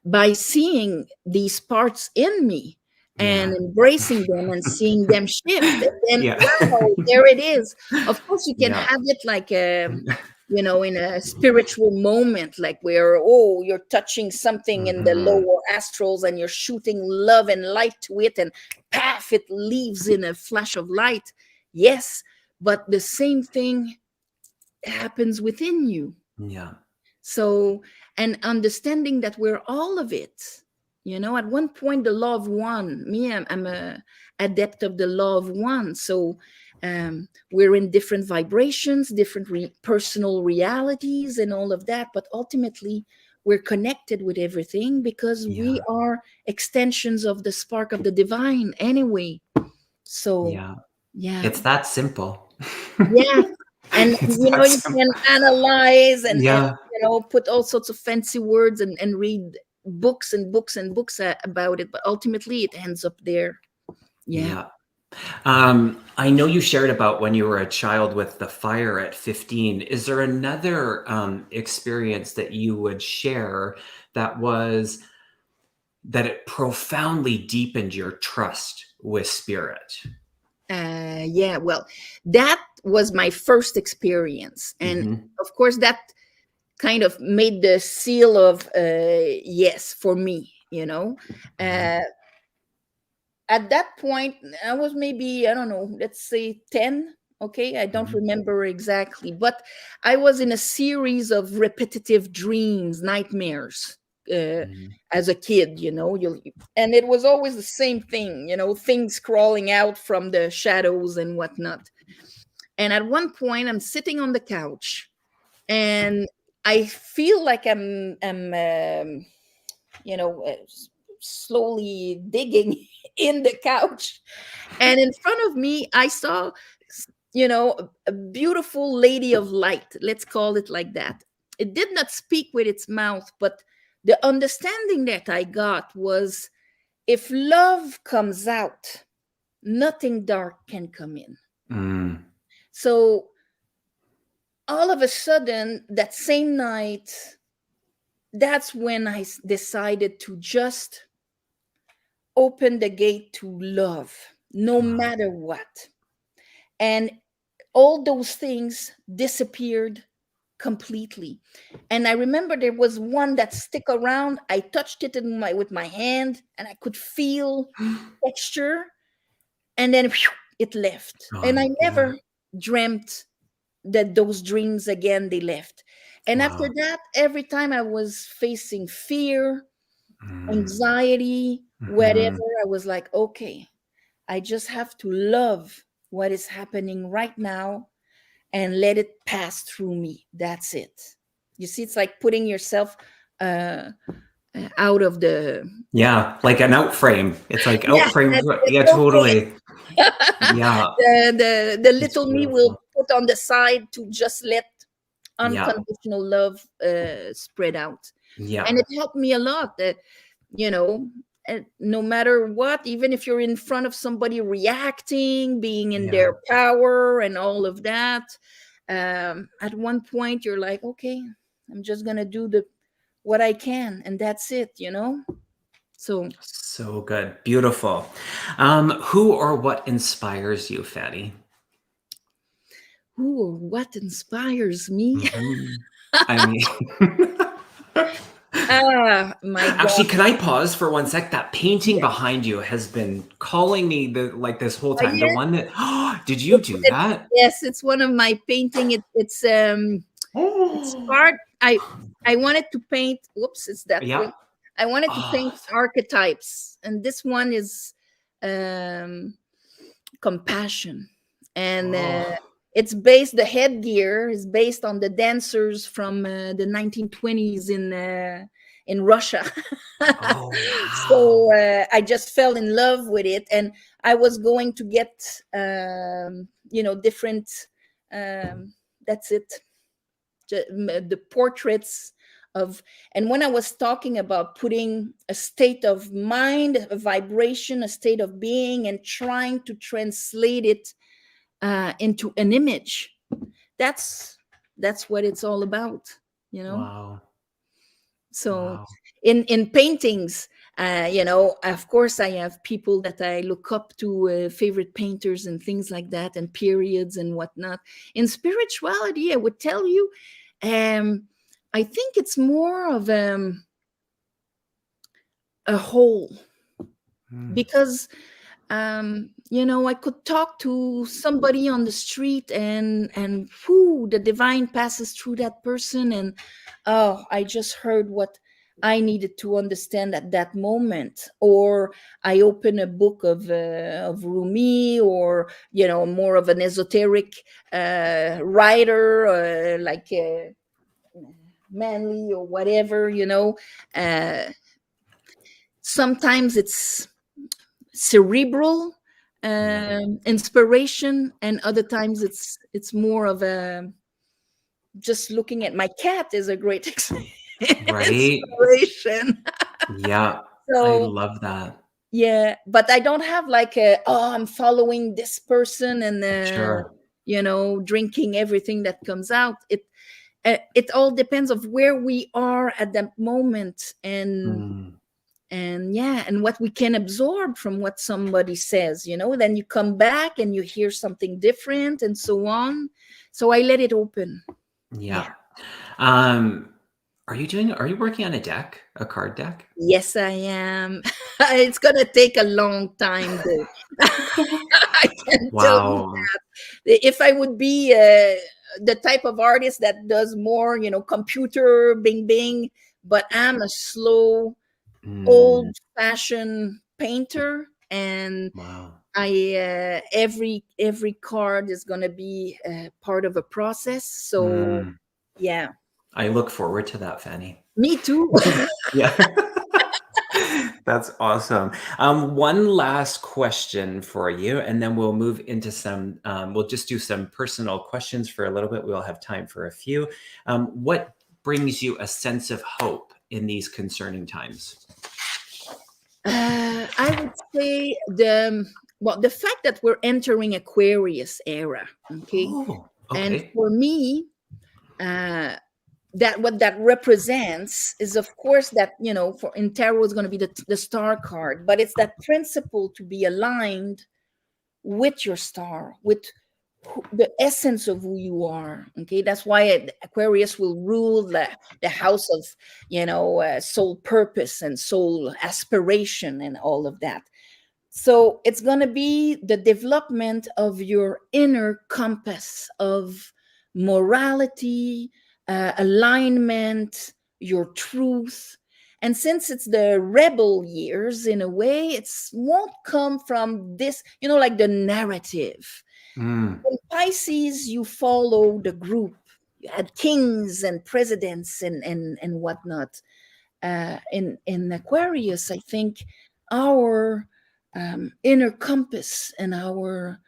B: By seeing these parts in me and
A: Yeah.
B: embracing them and seeing them shift, and then,
A: Yeah.
B: wow, there it is. Of course, you can
A: Yeah.
B: have it like in a spiritual moment, like where, oh, you're touching something in the
A: Mhm.
B: lower astrals and you're shooting love and light to it, and paf, it leaves in a flash of light. Yes, but the same thing happens within you.
A: Yeah.
B: So, and understanding that we're all of it. At one point, the law of one, me, I'm a adept of the law of one. So we're in different vibrations, different personal realities and all of that. But ultimately, we're connected with everything because we
A: Yeah.
B: are extensions of the spark of the divine anyway. So,
A: Yeah.
B: yeah.
A: It's that simple.
B: Yeah. And
A: It's that
B: you
A: simple.
B: can analyze and
A: Yeah.
B: put all sorts of fancy words and read books and books and books about it, but ultimately it ends up there. Yeah.
A: Yeah. I know you shared about when you were a child with the fire at 15. Is there another experience that you would share that was that it profoundly deepened your trust with spirit?
B: Yeah, well, that was my first experience, and
A: Hmm.
B: of course that kind of made the seal of yes for me.
A: Hmm.
B: uh, at that point I was maybe, I don't know, let's say 10. Okay, I don't
A: Hmm.
B: remember exactly, but I was in a series of repetitive dreams, nightmares, uh,
A: Hmm.
B: as a kid. And it was always the same thing, things crawling out from the shadows and whatnot. And at one point I'm sitting on the couch and I feel like I'm you know uh, slowly digging in the couch, and in front of me I saw a beautiful lady of light, let's call it like that. It did not speak with its mouth, but the understanding that I got was, if love comes out, nothing dark can come in.
A: Mm.
B: So all of a sudden that same night, that's when decided to just open the gate to love, no
A: Wow.
B: matter what. And all those things disappeared completely. And I remember there was one that stick around. I touched it with my hand and I could feel texture, and then phew, it left. And I
A: Yeah.
B: never dreamt that those dreams again, they left. And after
A: Wow.
B: that, every time I was facing fear,
A: Mm.
B: anxiety,
A: Hmm.
B: whatever, I was like, okay, I just have to love what is happening right now and let it pass through me. That's it. You see, it's like putting yourself uh, out of the.
A: Yeah, like an out frame. It's like out
B: Yeah,
A: frame.
B: it's
A: Yeah,
B: okay.
A: totally. Yeah,
B: The
A: it's
B: little me will
A: beautiful.
B: put on the side to just let
A: Yeah,
B: unconditional love spread out,
A: yeah,
B: and it helped me a lot. You know, no matter what, even if you're in front of somebody reacting, being in
A: yeah,
B: their power, and all of that, at one point you're like, okay, I'm just gonna do the what I can, and that's it. So,
A: so good. Beautiful. Who or what inspires you, Fatty?
B: who or what inspires me?
A: Hmm. I mean,
B: Ah, my
A: actually,
B: God.
A: can I pause for one sec? That painting
B: Yeah.
A: behind you has been calling me like this whole time. The
B: Yeah.
A: one that, did you do that?
B: Yes, it's one of my painting. It's
A: Oh,
B: part. I wanted to paint. Whoops, it's that
A: yeah.
B: way. I wanted to
A: Oh,
B: paint archetypes, and this one is um compassion. And
A: oh.
B: It's based, the headgear is based on the dancers from the 1920s in Russia.
A: Oh,
B: So
A: wow.
B: I just fell in love with it, and I was going to get different, that's it, the portraits of, and when I was talking about putting a state of mind, a vibration, a state of being, and trying to translate it into an image, that's what it's all about, you know.
A: Wow.
B: So
A: Wow.
B: in paintings, of course I have people that I look up to, favorite painters and things like that, and periods and whatnot. In spirituality, I would tell you, um I think it's more of a whole,
A: Mm.
B: because I could talk to somebody on the street, and whoo, the divine passes through that person, and oh, I just heard what I needed to understand at that moment. Or I open a book of Rumi, or more of an esoteric writer, like Manly or whatever. Uh, Sometimes it's cerebral
A: Yeah.
B: inspiration, and other times it's more of a, just looking at my cat is a great
A: Right.
B: inspiration.
A: Yeah. I
B: So
A: love that.
B: yeah, but I don't have like a, oh, I'm following this person, and
A: Sure.
B: drinking everything that comes out. It all depends of where we are at that moment,
A: Mm.
B: and yeah, and what we can absorb from what somebody says, then you come back and you hear something different, and so on. So I let it open. Yeah.
A: Yeah. Um, are you working on a card deck?
B: Yes, I am. It's gonna take a long time though. I can tell you
A: Wow.
B: that. If I would be the type of artist that does more, computer bing bing, but I'm a slow,
A: Mm.
B: old fashioned painter, and
A: Wow.
B: I every card is going to be part of a process. So
A: Mm.
B: yeah,
A: I look forward to that, Fanny.
B: me too.
A: Yeah. That's awesome. One last question for you, and then we'll move into some, we'll just do some personal questions for a little bit. We'll have time for a few. What brings you a sense of hope in these concerning times?
B: I would say the fact that we're entering Aquarius era, okay,
A: Oh,
B: and
A: okay.
B: for me, uh, that what that represents is, of course, that for in tarot is going to be the star card, but it's that principle to be aligned with your star, with the essence of who you are. Okay, that's why Aquarius will rule the house of soul purpose and soul aspiration and all of that. So it's going to be the development of your inner compass of morality, alignment, your truth. And since it's the rebel years, in a way, it's won't come from this, like the narrative.
A: Mm.
B: In Pisces, you follow the group. You had kings and presidents and whatnot. In Aquarius, I think our inner compass and our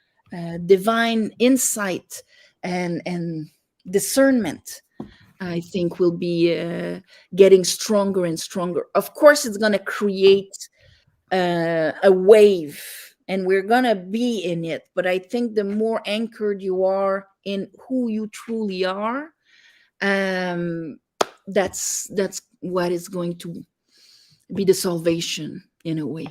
B: divine insight and discernment, I think, will be getting stronger and stronger. Of course, it's going to create a wave, and we're going to be in it. But I think the more anchored you are in who you truly are, um, that's what is going to be the salvation in a way.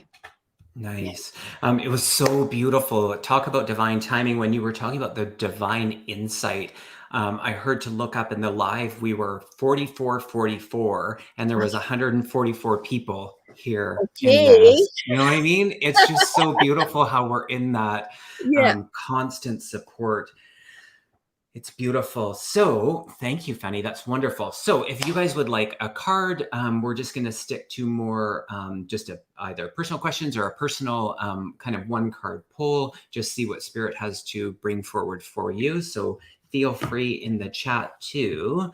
B: Yeah.
A: Nice. It was so beautiful. Talk about divine timing. When you were talking about the divine insight, I heard to look up in the live, we were 44, and there was 144 people here in
B: Okay.
A: this. You know what I mean? It's just so beautiful how we're in that
B: Yeah.
A: constant support. It's beautiful. So thank you, Fanny. That's wonderful. So if you guys would like a card, we're just going to stick to more just either personal questions or a personal kind of one card poll. Just see what Spirit has to bring forward for you. So feel free in the chat to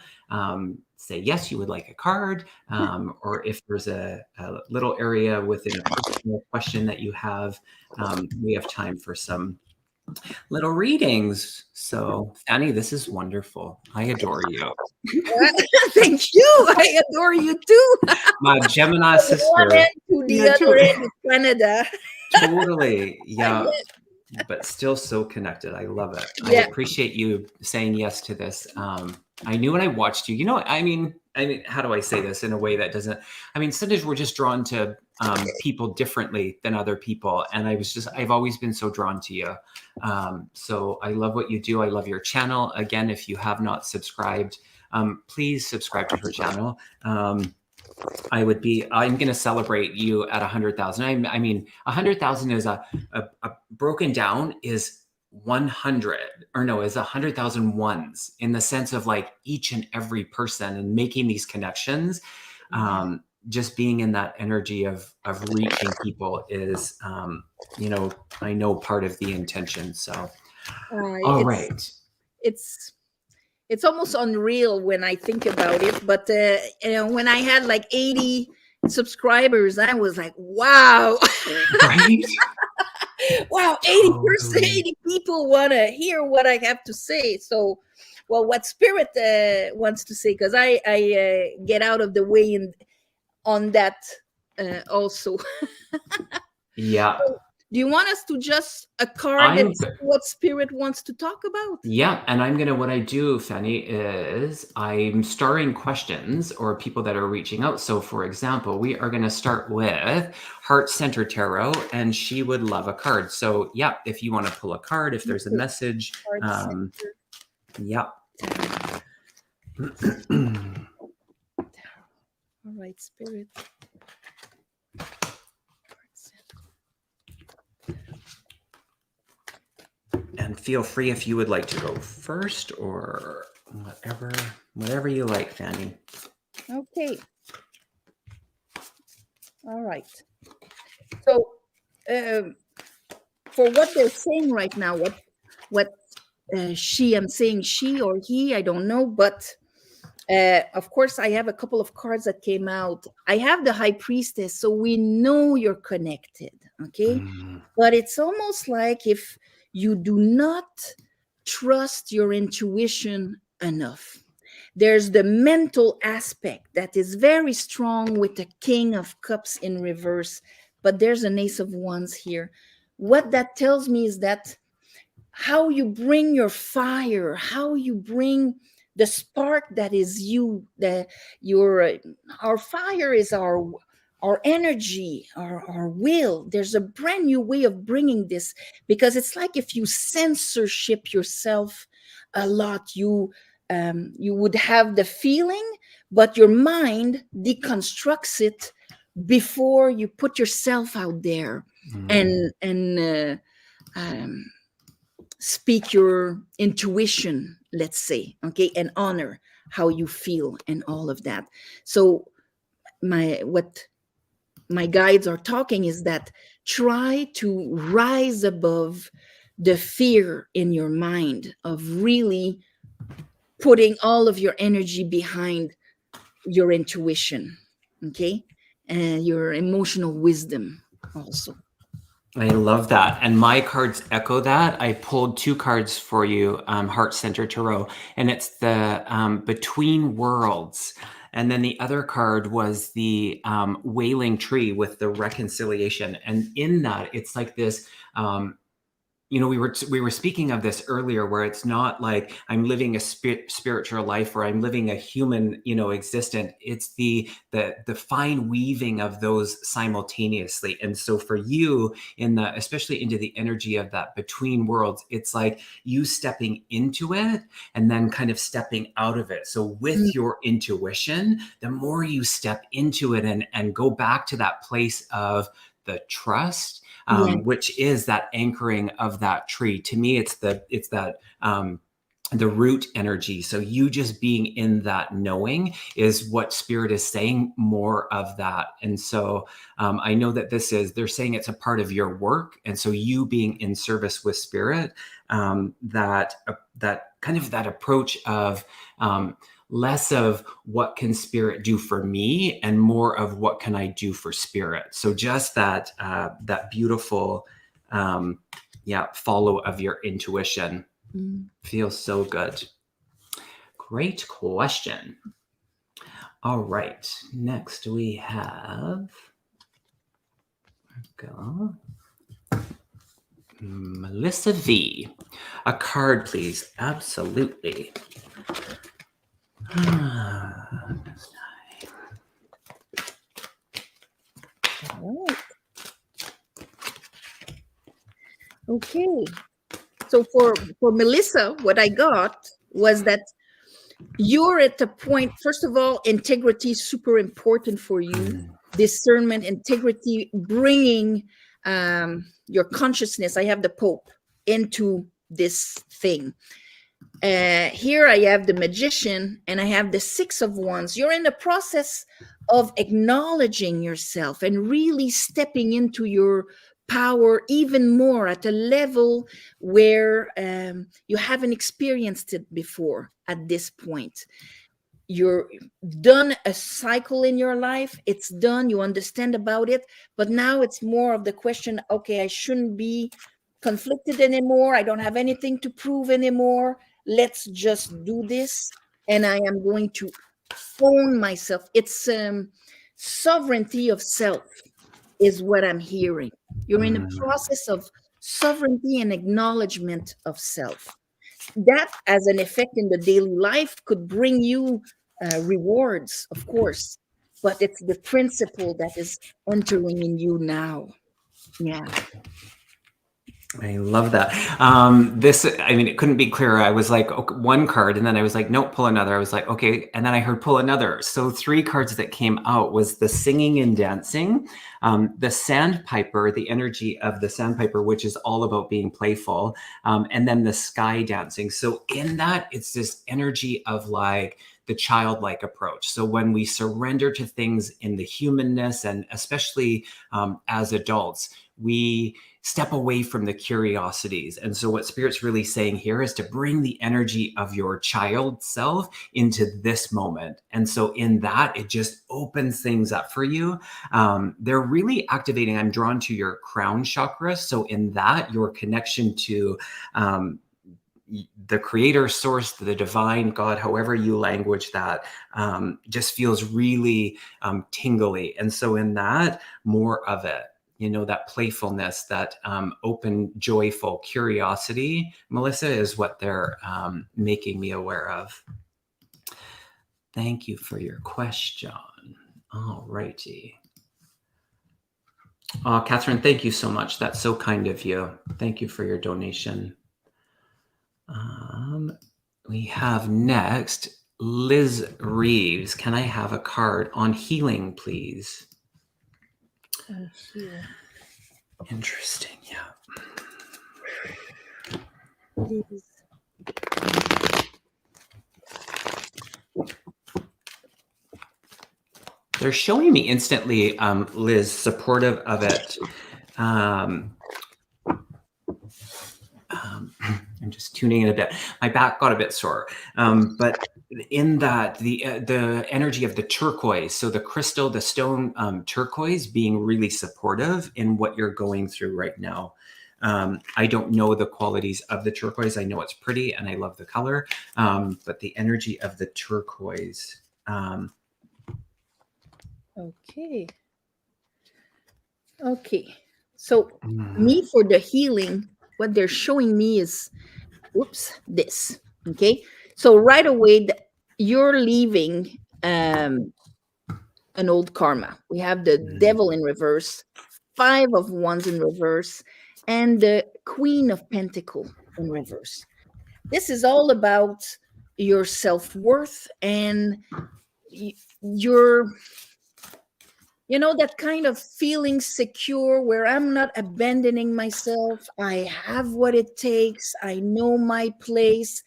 A: say yes, you would like a card, or if there's a little area within a personal question that you have, we have time for some little readings. So, Fanny, this is wonderful. I adore you.
B: Thank you. I adore you too.
A: My Gemini
B: From one
A: sister.
B: end to the
A: Yeah,
B: other end of Canada.
A: totally. Yeah. But still so connected. I love it. I
B: Yeah.
A: appreciate you saying yes to this. I knew when I watched you, I mean, how do I say this in a way that doesn't, sometimes we're just drawn to people differently than other people. And I've always been so drawn to you. So I love what you do. I love your channel. Again, if you have not subscribed, please subscribe to her channel. I'm going to celebrate you at 100,000. 100,000 is a broken down is 100, or no, is 100,000 ones in the sense of like each and every person and making these connections. Just being in that energy of reaching people is, I know part of the intention. So, all right.
B: It's almost unreal when I think about it. But when I had like 80 subscribers, I was like, wow.
A: Right?
B: Wow, 80 people want to hear what I have to say. So, well, what Spirit wants to say, because I get out of the way on that also.
A: Yeah.
B: So, do you want us to just a card and see what Spirit wants to talk about?
A: Yeah, and what I do, Fanny, is I'm starring questions or people that are reaching out. So for example, we are going to start with Heart Center Tarot, and she would love a card. So yeah, if you want to pull a card, if there's a message, yeah.
B: All right, Spirit.
A: And feel free if you would like to go first or whatever you like, Fanny.
B: Okay. All right. So, for what they're saying right now, what I'm saying she or he, I don't know, but of course, I have a couple of cards that came out. I have the High Priestess, so we know you're connected, okay? But it's almost like if you do not trust your intuition enough. There's the mental aspect that is very strong with the King of Cups in reverse, but there's an Ace of Wands here. What that tells me is that how you bring your fire, how you bring the spark that is you, our fire is our energy, our will. There's a brand new way of bringing this, because it's like if you censorship yourself a lot, you would have the feeling, but your mind deconstructs it before you put yourself out there and speak your intuition, let's say, okay, and honor how you feel and all of that. So what my guides are talking is that try to rise above the fear in your mind of really putting all of your energy behind your intuition, okay, and your emotional wisdom also.
A: I love that. And my cards echo that. I pulled two cards for you, Heart Center Tarot, and it's the Between Worlds. And then the other card was the Wailing Tree with the reconciliation. And in that, it's like this, we were speaking of this earlier, where it's not like I'm living a spiritual life or I'm living a human, existence. It's the fine weaving of those simultaneously. And so for you, especially into the energy of that between worlds, it's like you stepping into it and then kind of stepping out of it. So with your intuition, the more you step into it and go back to that place of the trust, which is that anchoring of that tree. To me, it's that the root energy. So you just being in that knowing is what spirit is saying, more of that. And so I know that they're saying it's a part of your work. And so you being in service with spirit, that kind of that approach of less of what can spirit do for me and more of what can I do for spirit. So just that beautiful, follow of your intuition. Feels so good. Great question. All right. Next we have Melissa V. A card, please. Absolutely.
B: All right. Okay. So for Melissa, what I got was that you're at the point, first of all, integrity is super important for you. Discernment, integrity, bringing your consciousness. I have the Pope into this thing. Here I have the Magician and I have the Six of Wands. You're in the process of acknowledging yourself and really stepping into your power even more at a level where you haven't experienced it before at this point. You're done a cycle in your life. It's done. You understand about it. But now it's more of the question, okay, I shouldn't be conflicted anymore. I don't have anything to prove anymore. Let's just do this. And I am going to own myself. It's sovereignty of self is what I'm hearing. You're in a process of sovereignty and acknowledgement of self. That, as an effect in the daily life, could bring you rewards, of course, but it's the principle that is entering in you now. Yeah.
A: I love that. It couldn't be clearer. I was like, okay, one card, and then I was like, nope, pull another. I was like, okay. And then I heard pull another. So 3 cards that came out was the singing and dancing, the sandpiper, the energy of the sandpiper, which is all about being playful, and then the sky dancing. So in that, it's this energy of like the childlike approach. So when we surrender to things in the humanness, and especially as adults, we step away from the curiosities. And so what Spirit's really saying here is to bring the energy of your child self into this moment. And so in that, it just opens things up for you. They're really activating. I'm drawn to your crown chakra. So in that, your connection to the creator source, the divine God, however you language that, just feels really tingly. And so in that, more of it. That playfulness, that open, joyful curiosity, Melissa, is what they're making me aware of. Thank you for your question. All righty. Oh, Catherine, thank you so much. That's so kind of you. Thank you for your donation. We have next Liz Reeves. Can I have a card on healing, please?
B: Here.
A: Interesting, yeah. They're showing me instantly, Liz, supportive of it. I'm just tuning in a bit. My back got a bit sore, but in that, the energy of the turquoise, so the crystal, the stone turquoise, being really supportive in what you're going through right now. I don't know the qualities of the turquoise. I know it's pretty and I love the color, but the energy of the turquoise.
B: Okay. So me, for the healing, what they're showing me is, this. Okay. So right away, you're leaving an old karma. We have the Devil in reverse, 5 of Wands in reverse, and the Queen of Pentacle in reverse. This is all about your self-worth and your, that kind of feeling secure where I'm not abandoning myself. I have what it takes. I know my place.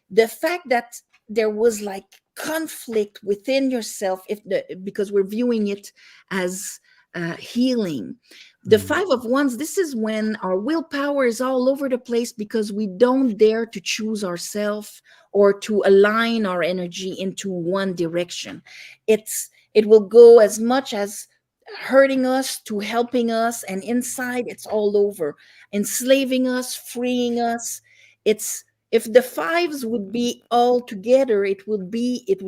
B: the fact that there was like conflict within yourself, because we're viewing it as healing. The
A: Mm.
B: Five of Wands, this is when our willpower is all over the place because we don't dare to choose ourselves or to align our energy into one direction. It will go as much as hurting us to helping us, and inside it's all over, enslaving us, freeing us. It's If the fives would be all together, it would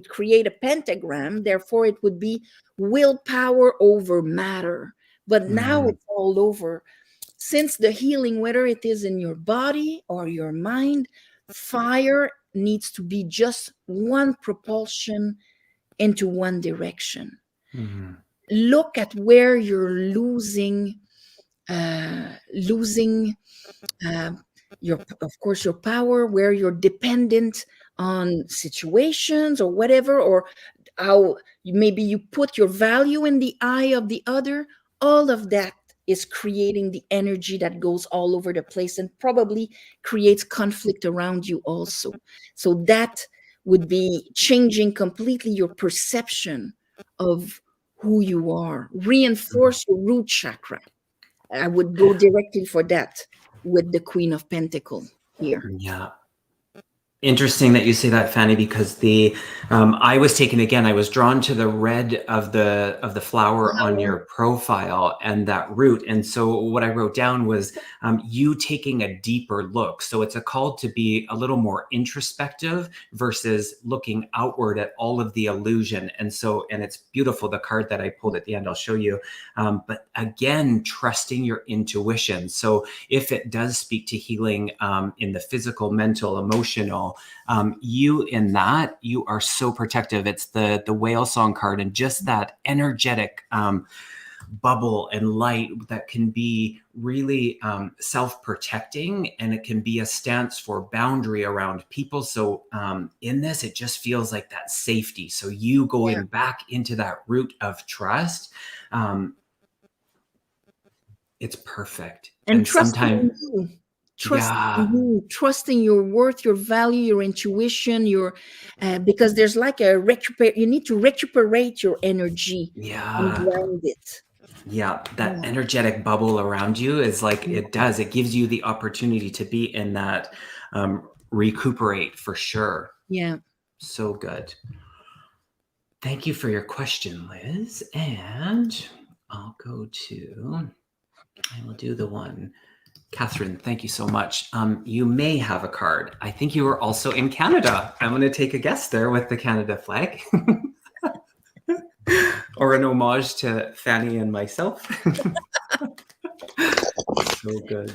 B: create a pentagram. Therefore, it would be willpower over matter. But now
A: Mm.
B: it's all over. Since the healing, whether it is in your body or your mind, fire needs to be just one propulsion into one direction.
A: Mm.
B: Look at where you're losing uh, your, of course, your power, where you're dependent on situations or whatever, or how maybe you put your value in the eye of the other. All of that is creating the energy that goes all over the place and probably creates conflict around you also. So that would be changing completely your perception of who you are. Reinforce your root chakra. I would go directly for that with the Queen of Pentacle here.
A: Yeah. Interesting that you say that, Fanny, because I was taken again. I was drawn to the red of the flower on your profile and that root. And so what I wrote down was you taking a deeper look. So it's a call to be a little more introspective versus looking outward at all of the illusion. And it's beautiful, the card that I pulled at the end. I'll show you. But again, trusting your intuition. So if it does speak to healing in the physical, mental, emotional, you in that, you are so protective. It's the whale song card, and just that energetic bubble and light that can be really self-protecting, and it can be a stance for boundary around people. So in this, it just feels like that safety. So you going back into that root of trust, it's perfect.
B: And
A: Sometimes,
B: trusting your worth, your value, your intuition, because there's like you need to recuperate your energy and ground it.
A: Yeah, that energetic bubble around you is like, it gives you the opportunity to be in that recuperate for sure.
B: Yeah.
A: So good. Thank you for your question, Liz. And I will do the one. Catherine, thank you so much. You may have a card. I think you were also in Canada. I'm going to take a guess there with the Canada flag. Or an homage to Fanny and myself. So good.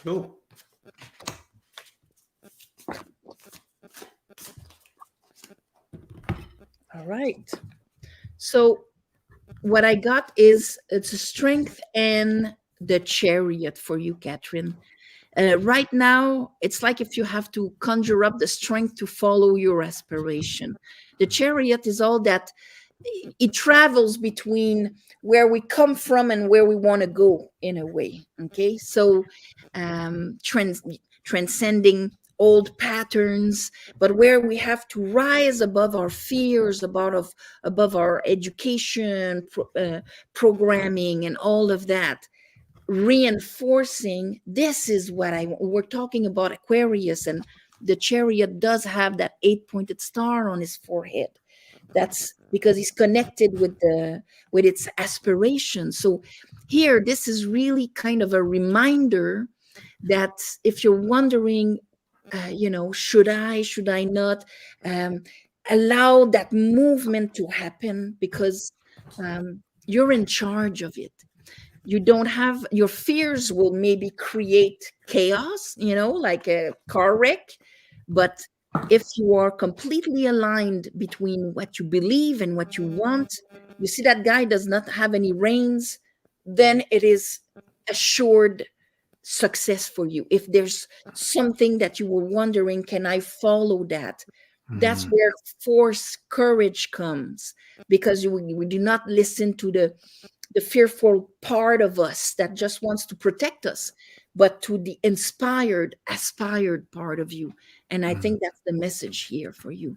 A: Oh.
B: All right. So what I got is it's a strength and the Chariot for you, Catherine. Right now, it's like if you have to conjure up the strength to follow your aspiration. The Chariot is all that it travels between where we come from and where we want to go in a way. Okay, so transcending old patterns, but where we have to rise above our fears, above our education, programming, and all of that. Reinforcing, this is what we're talking about Aquarius, and the Chariot does have that 8-pointed star on his forehead. That's because he's connected with its aspiration. So here, this is really kind of a reminder that if you're wondering, should I not, allow that movement to happen, because you're in charge of it. You don't have, your fears will maybe create chaos, like a car wreck, but If you are completely aligned between what you believe and what you want, you see that guy does not have any reins, then it is assured success for you. If there's something that you were wondering, can I follow that? That's
A: Mhm.
B: where force courage comes, because we do not listen to the fearful part of us that just wants to protect us, but to the inspired, aspired part of you. And I think that's the message here for you.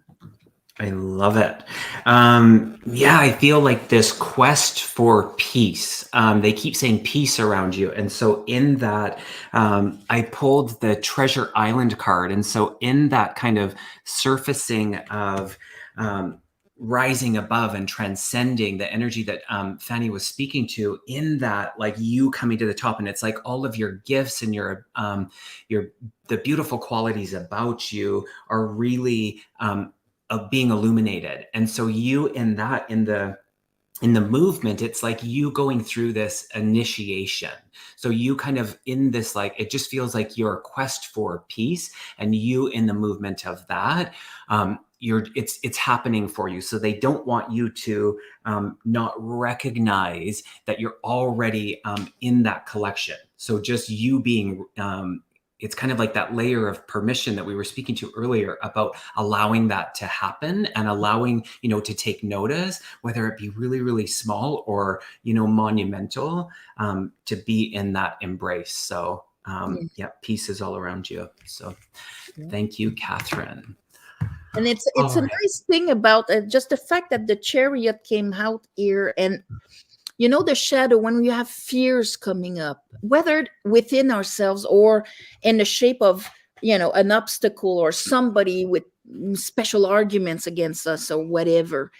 A: I love it. Yeah, I feel like this quest for peace. They keep saying peace around you. And so, in that, I pulled the Treasure Island card. And so, in that kind of surfacing of rising above and transcending the energy that Fanny was speaking to, in that, like you coming to the top, and it's like all of your gifts and your the beautiful qualities about you are really of being illuminated. And so you in that in the movement, it's like you going through this initiation. So you kind of in this, like, it just feels like your quest for peace, and you in the movement of that, you're it's happening for you. So they don't want you to not recognize that you're already in that collection. So just you being it's kind of like that layer of permission that we were speaking to earlier, about allowing that to happen and allowing, to take notice, whether it be really, really small or, monumental, to be in that embrace. So,
B: Yeah,
A: yeah, peace is all around you. So
B: yeah.
A: thank you, Catherine.
B: And it's
A: All
B: a
A: right.
B: nice thing about just the fact that the chariot came out here. And the shadow, when we have fears coming up, whether within ourselves or in the shape of an obstacle or somebody with special arguments against us or whatever,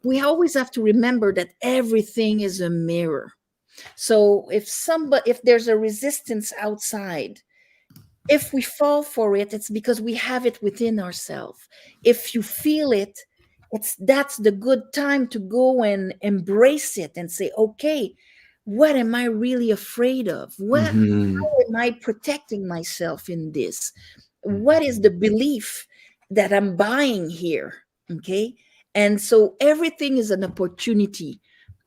B: we always have to remember that everything is a mirror. So if there's a resistance outside, if we fall for it, it's because we have it within ourselves. If you feel it, that's the good time to go and embrace it and say, okay, what am I really afraid of?
A: Mm-hmm.
B: How am I protecting myself in this? What is the belief that I'm buying here? Okay. And so everything is an opportunity,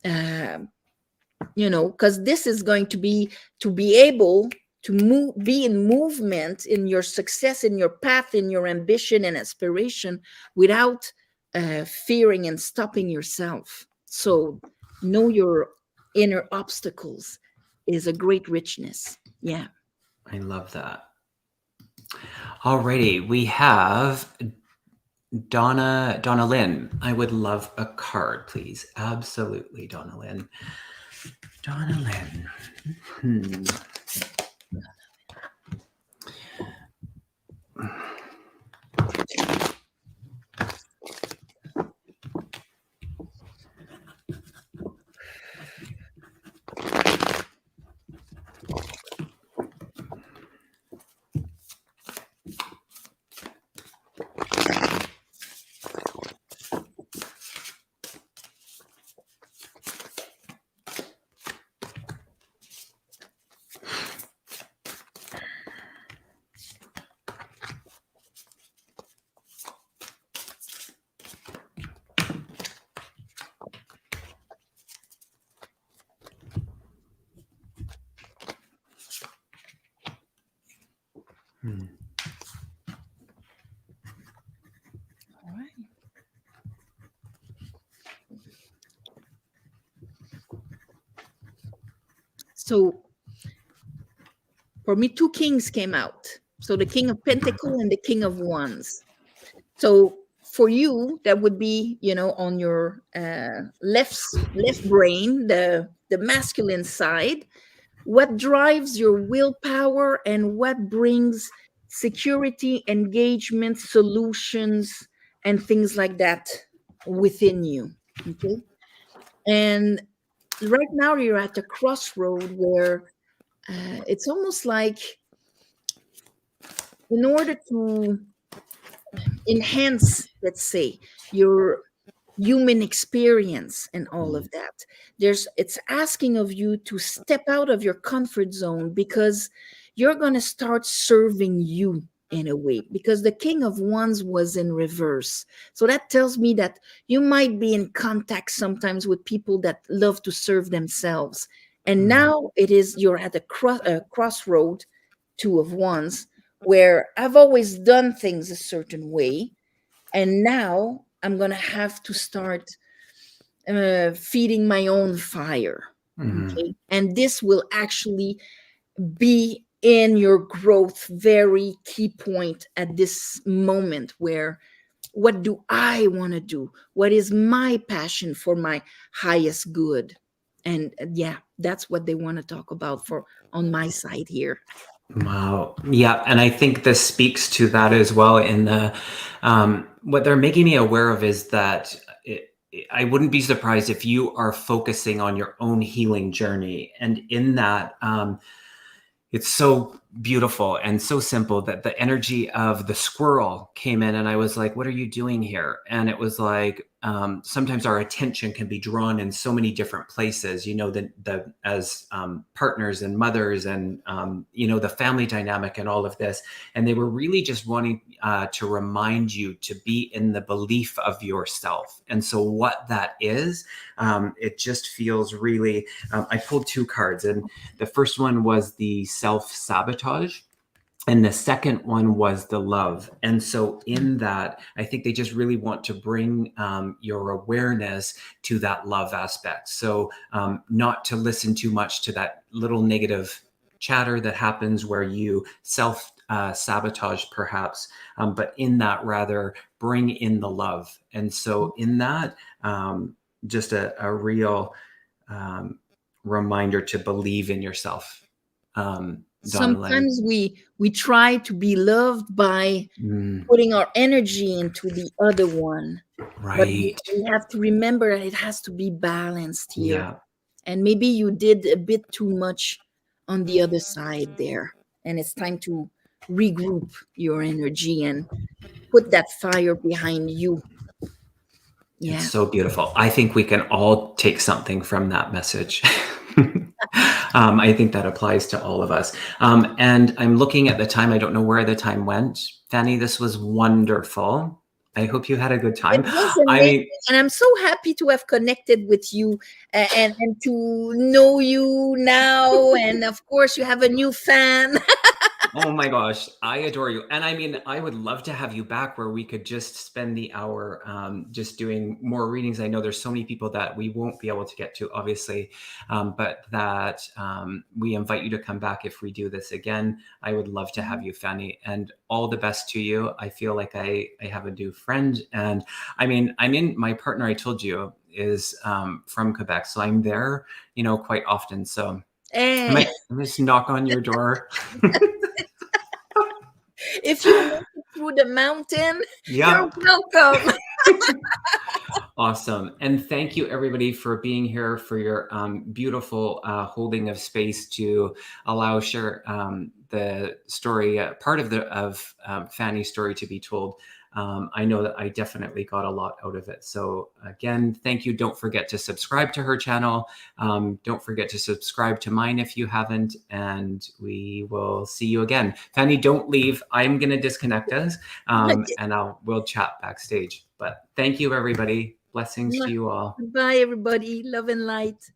B: um, because this is going to be able to be in movement in your success, in your path, in your ambition and aspiration, without fearing and stopping yourself. So know your inner obstacles is a great richness. Yeah.
A: I love that. Alrighty, we have Donna Lynn. I would love a card, please. Absolutely, Donna Lynn. Donna Lynn. Hmm. Hmm.
B: All right. So for me, two kings came out. So the king of pentacle and the king of wands. So for you, that would be, on your left brain, the masculine side. What drives your willpower and what brings security, engagement, solutions, and things like that within you. Okay. And right now you're at a crossroad where it's almost like, in order to enhance, let's say, your human experience and all of that, it's asking of you to step out of your comfort zone, because you're going to start serving you in a way, because the King of Wands was in reverse. So that tells me that you might be in contact sometimes with people that love to serve themselves. And now it is, you're at a crossroad, Two of Wands, where I've always done things a certain way. And now I'm going to have to start feeding my own fire. Okay. And this will actually be in your growth very key point at this moment, where what do I want to do? What is my passion for my highest good? And yeah, that's what they want to talk about for on my side here.
A: Wow. Yeah. And I think this speaks to that as well. In the, what they're making me aware of is that I wouldn't be surprised if you are focusing on your own healing journey. And in that, it's so beautiful and so simple that the energy of the squirrel came in, and I was like, what are you doing here? And it was like, sometimes our attention can be drawn in so many different places, you know, the as partners and mothers and, you know, the family dynamic and all of this. And they were really just wanting to remind you to be in the belief of yourself. And so what that is, it just feels really, I pulled two cards, and the first one was the self-sabotage, and the second one was the love. And so in that, I think they just really want to bring your awareness to that love aspect. So not to listen too much to that little negative chatter that happens where you sabotage perhaps, but in that rather bring in the love. And so in that, just a real reminder to believe in yourself. Donna.
B: Sometimes we try to be loved by putting our energy into the other one, but
A: Right.
B: we have to remember that it has to be balanced here.
A: Yeah.
B: And maybe you did a bit too much on the other side there, and it's time to regroup your energy and put that fire behind you.
A: It's
B: Yeah.
A: so beautiful. I think we can all take something from that message. I think that applies to all of us. And I'm looking at the time. I don't know where the time went. Fanny, this was wonderful. I hope you had a good
B: It
A: time.
B: was
A: I
B: amazing,
A: mean,
B: and I'm so happy to have connected with you, and to know you now. And of course, you have a new fan.
A: oh my gosh, I adore you. And I mean, I would love to have you back where we could just spend the hour just doing more readings. I know there's so many people that we won't be able to get to, obviously, but that we invite you to come back if we do this again. I would love to have you, Fanny, and all the best to you. I feel like I have a new friend. And I mean, my partner, I told you, is from Quebec. So I'm there, you know, quite often. So I
B: Eh,
A: might just knock on your door.
B: if you make it through the mountain, you're
A: Yeah.
B: welcome.
A: Awesome. And thank you, everybody, for being here, for your beautiful holding of space to allow share the story, part of Fanny's story to be told. I know that I definitely got a lot out of it. So again, thank you. Don't forget to subscribe to her channel. Don't forget to subscribe to mine if you haven't. And we will see you again. Fanny, don't leave. I'm going to disconnect us and we'll chat backstage. But thank you, everybody. Blessings to you all.
B: Bye, everybody. Love and light.